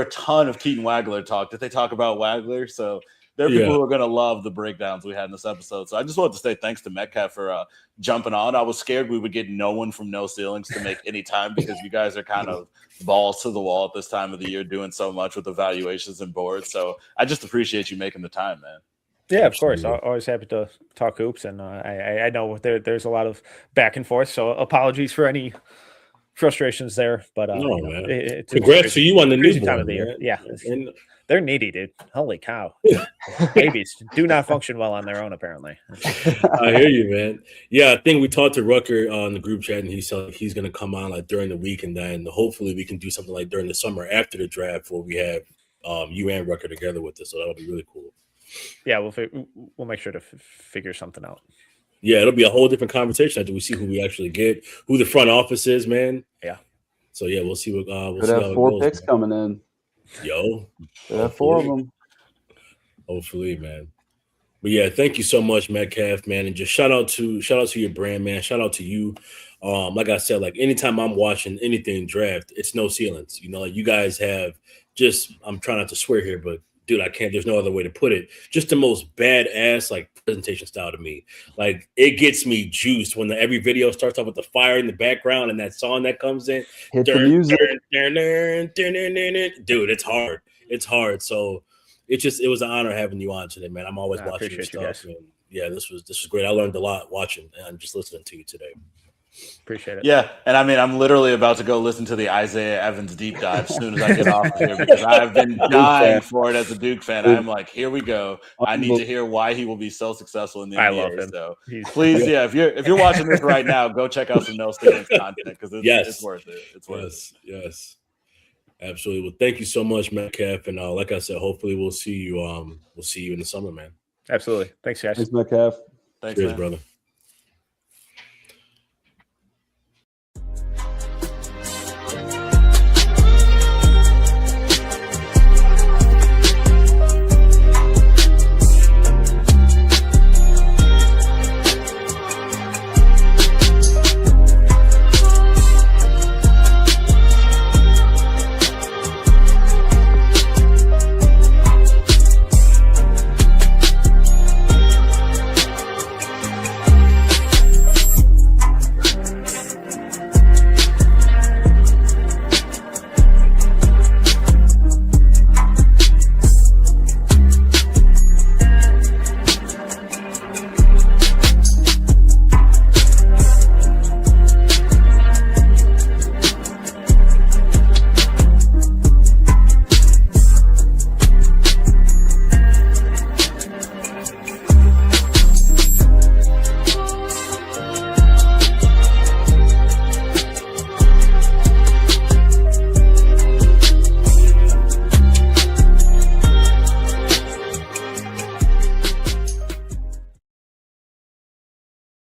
a ton of Keaton Wagler talk, did they talk about Wagler? So there are people Yeah. who are going to love the breakdowns we had in this episode. So I just wanted to say thanks to Metcalf for jumping on. I was scared we would get no one from No Ceilings to make any time because you guys are kind of balls to the wall at this time of the year doing so much with evaluations and boards. So I just appreciate you making the time, man. Yeah, of course. Absolutely. Always happy to talk hoops, and I know there's a lot of back and forth, so apologies for any frustrations there. But No, you know, man. it's Congrats to you on the crazy newborn, time of the year. man. Yeah, And they're needy, dude. Holy cow, babies do not function well on their own, apparently. I hear you, man. Yeah, I think we talked to Rucker on the group chat, and he said he's going to come on like during the week, and then hopefully we can do something like during the summer after the draft where we have you and Rucker together with us. So that'll be really cool. Yeah, we'll make sure to figure something out. Yeah, it'll be a whole different conversation after we see who we actually get, who the front office is, man. Yeah. So yeah, we'll see what we'll Could see have how it 4 goes, picks man. coming in. Yo, Could have 4 of them. hopefully, man. But yeah, thank you so much, Metcalf, man, and just shout out to your brand, man. Shout out to you. Like I said, like anytime I'm watching anything draft, it's No Ceilings. You know, like you guys have just, I'm trying not to swear here, but dude, I can't, there's no other way to put it. Just the most badass like presentation style to me. Like it gets me juiced when every video starts off with the fire in the background and that song that comes in. Hit the music. Dude, it's hard. It's hard. So it was an honor having you on today, man. I'm always I watching your appreciate you stuff. guys. And yeah, this was great. I learned a lot watching and just listening to you today. Appreciate it. Yeah, and I mean, I'm literally about to go listen to the Isaiah Evans deep dive as soon as I get off of here because I've been dying for it as a Duke fan. I'm like, here we go. I need to hear why he will be so successful in the NBA. I love him. So He's- please, yeah, if you're watching this right now, go check out some No Ceilings content because it's worth it. It's worth it. Yes. Absolutely. Well, thank you so much, Metcalf. And like I said, hopefully we'll see you in the summer, man. Absolutely. Thanks, guys. Thanks, Metcalf. Thanks, Cheers, man. brother.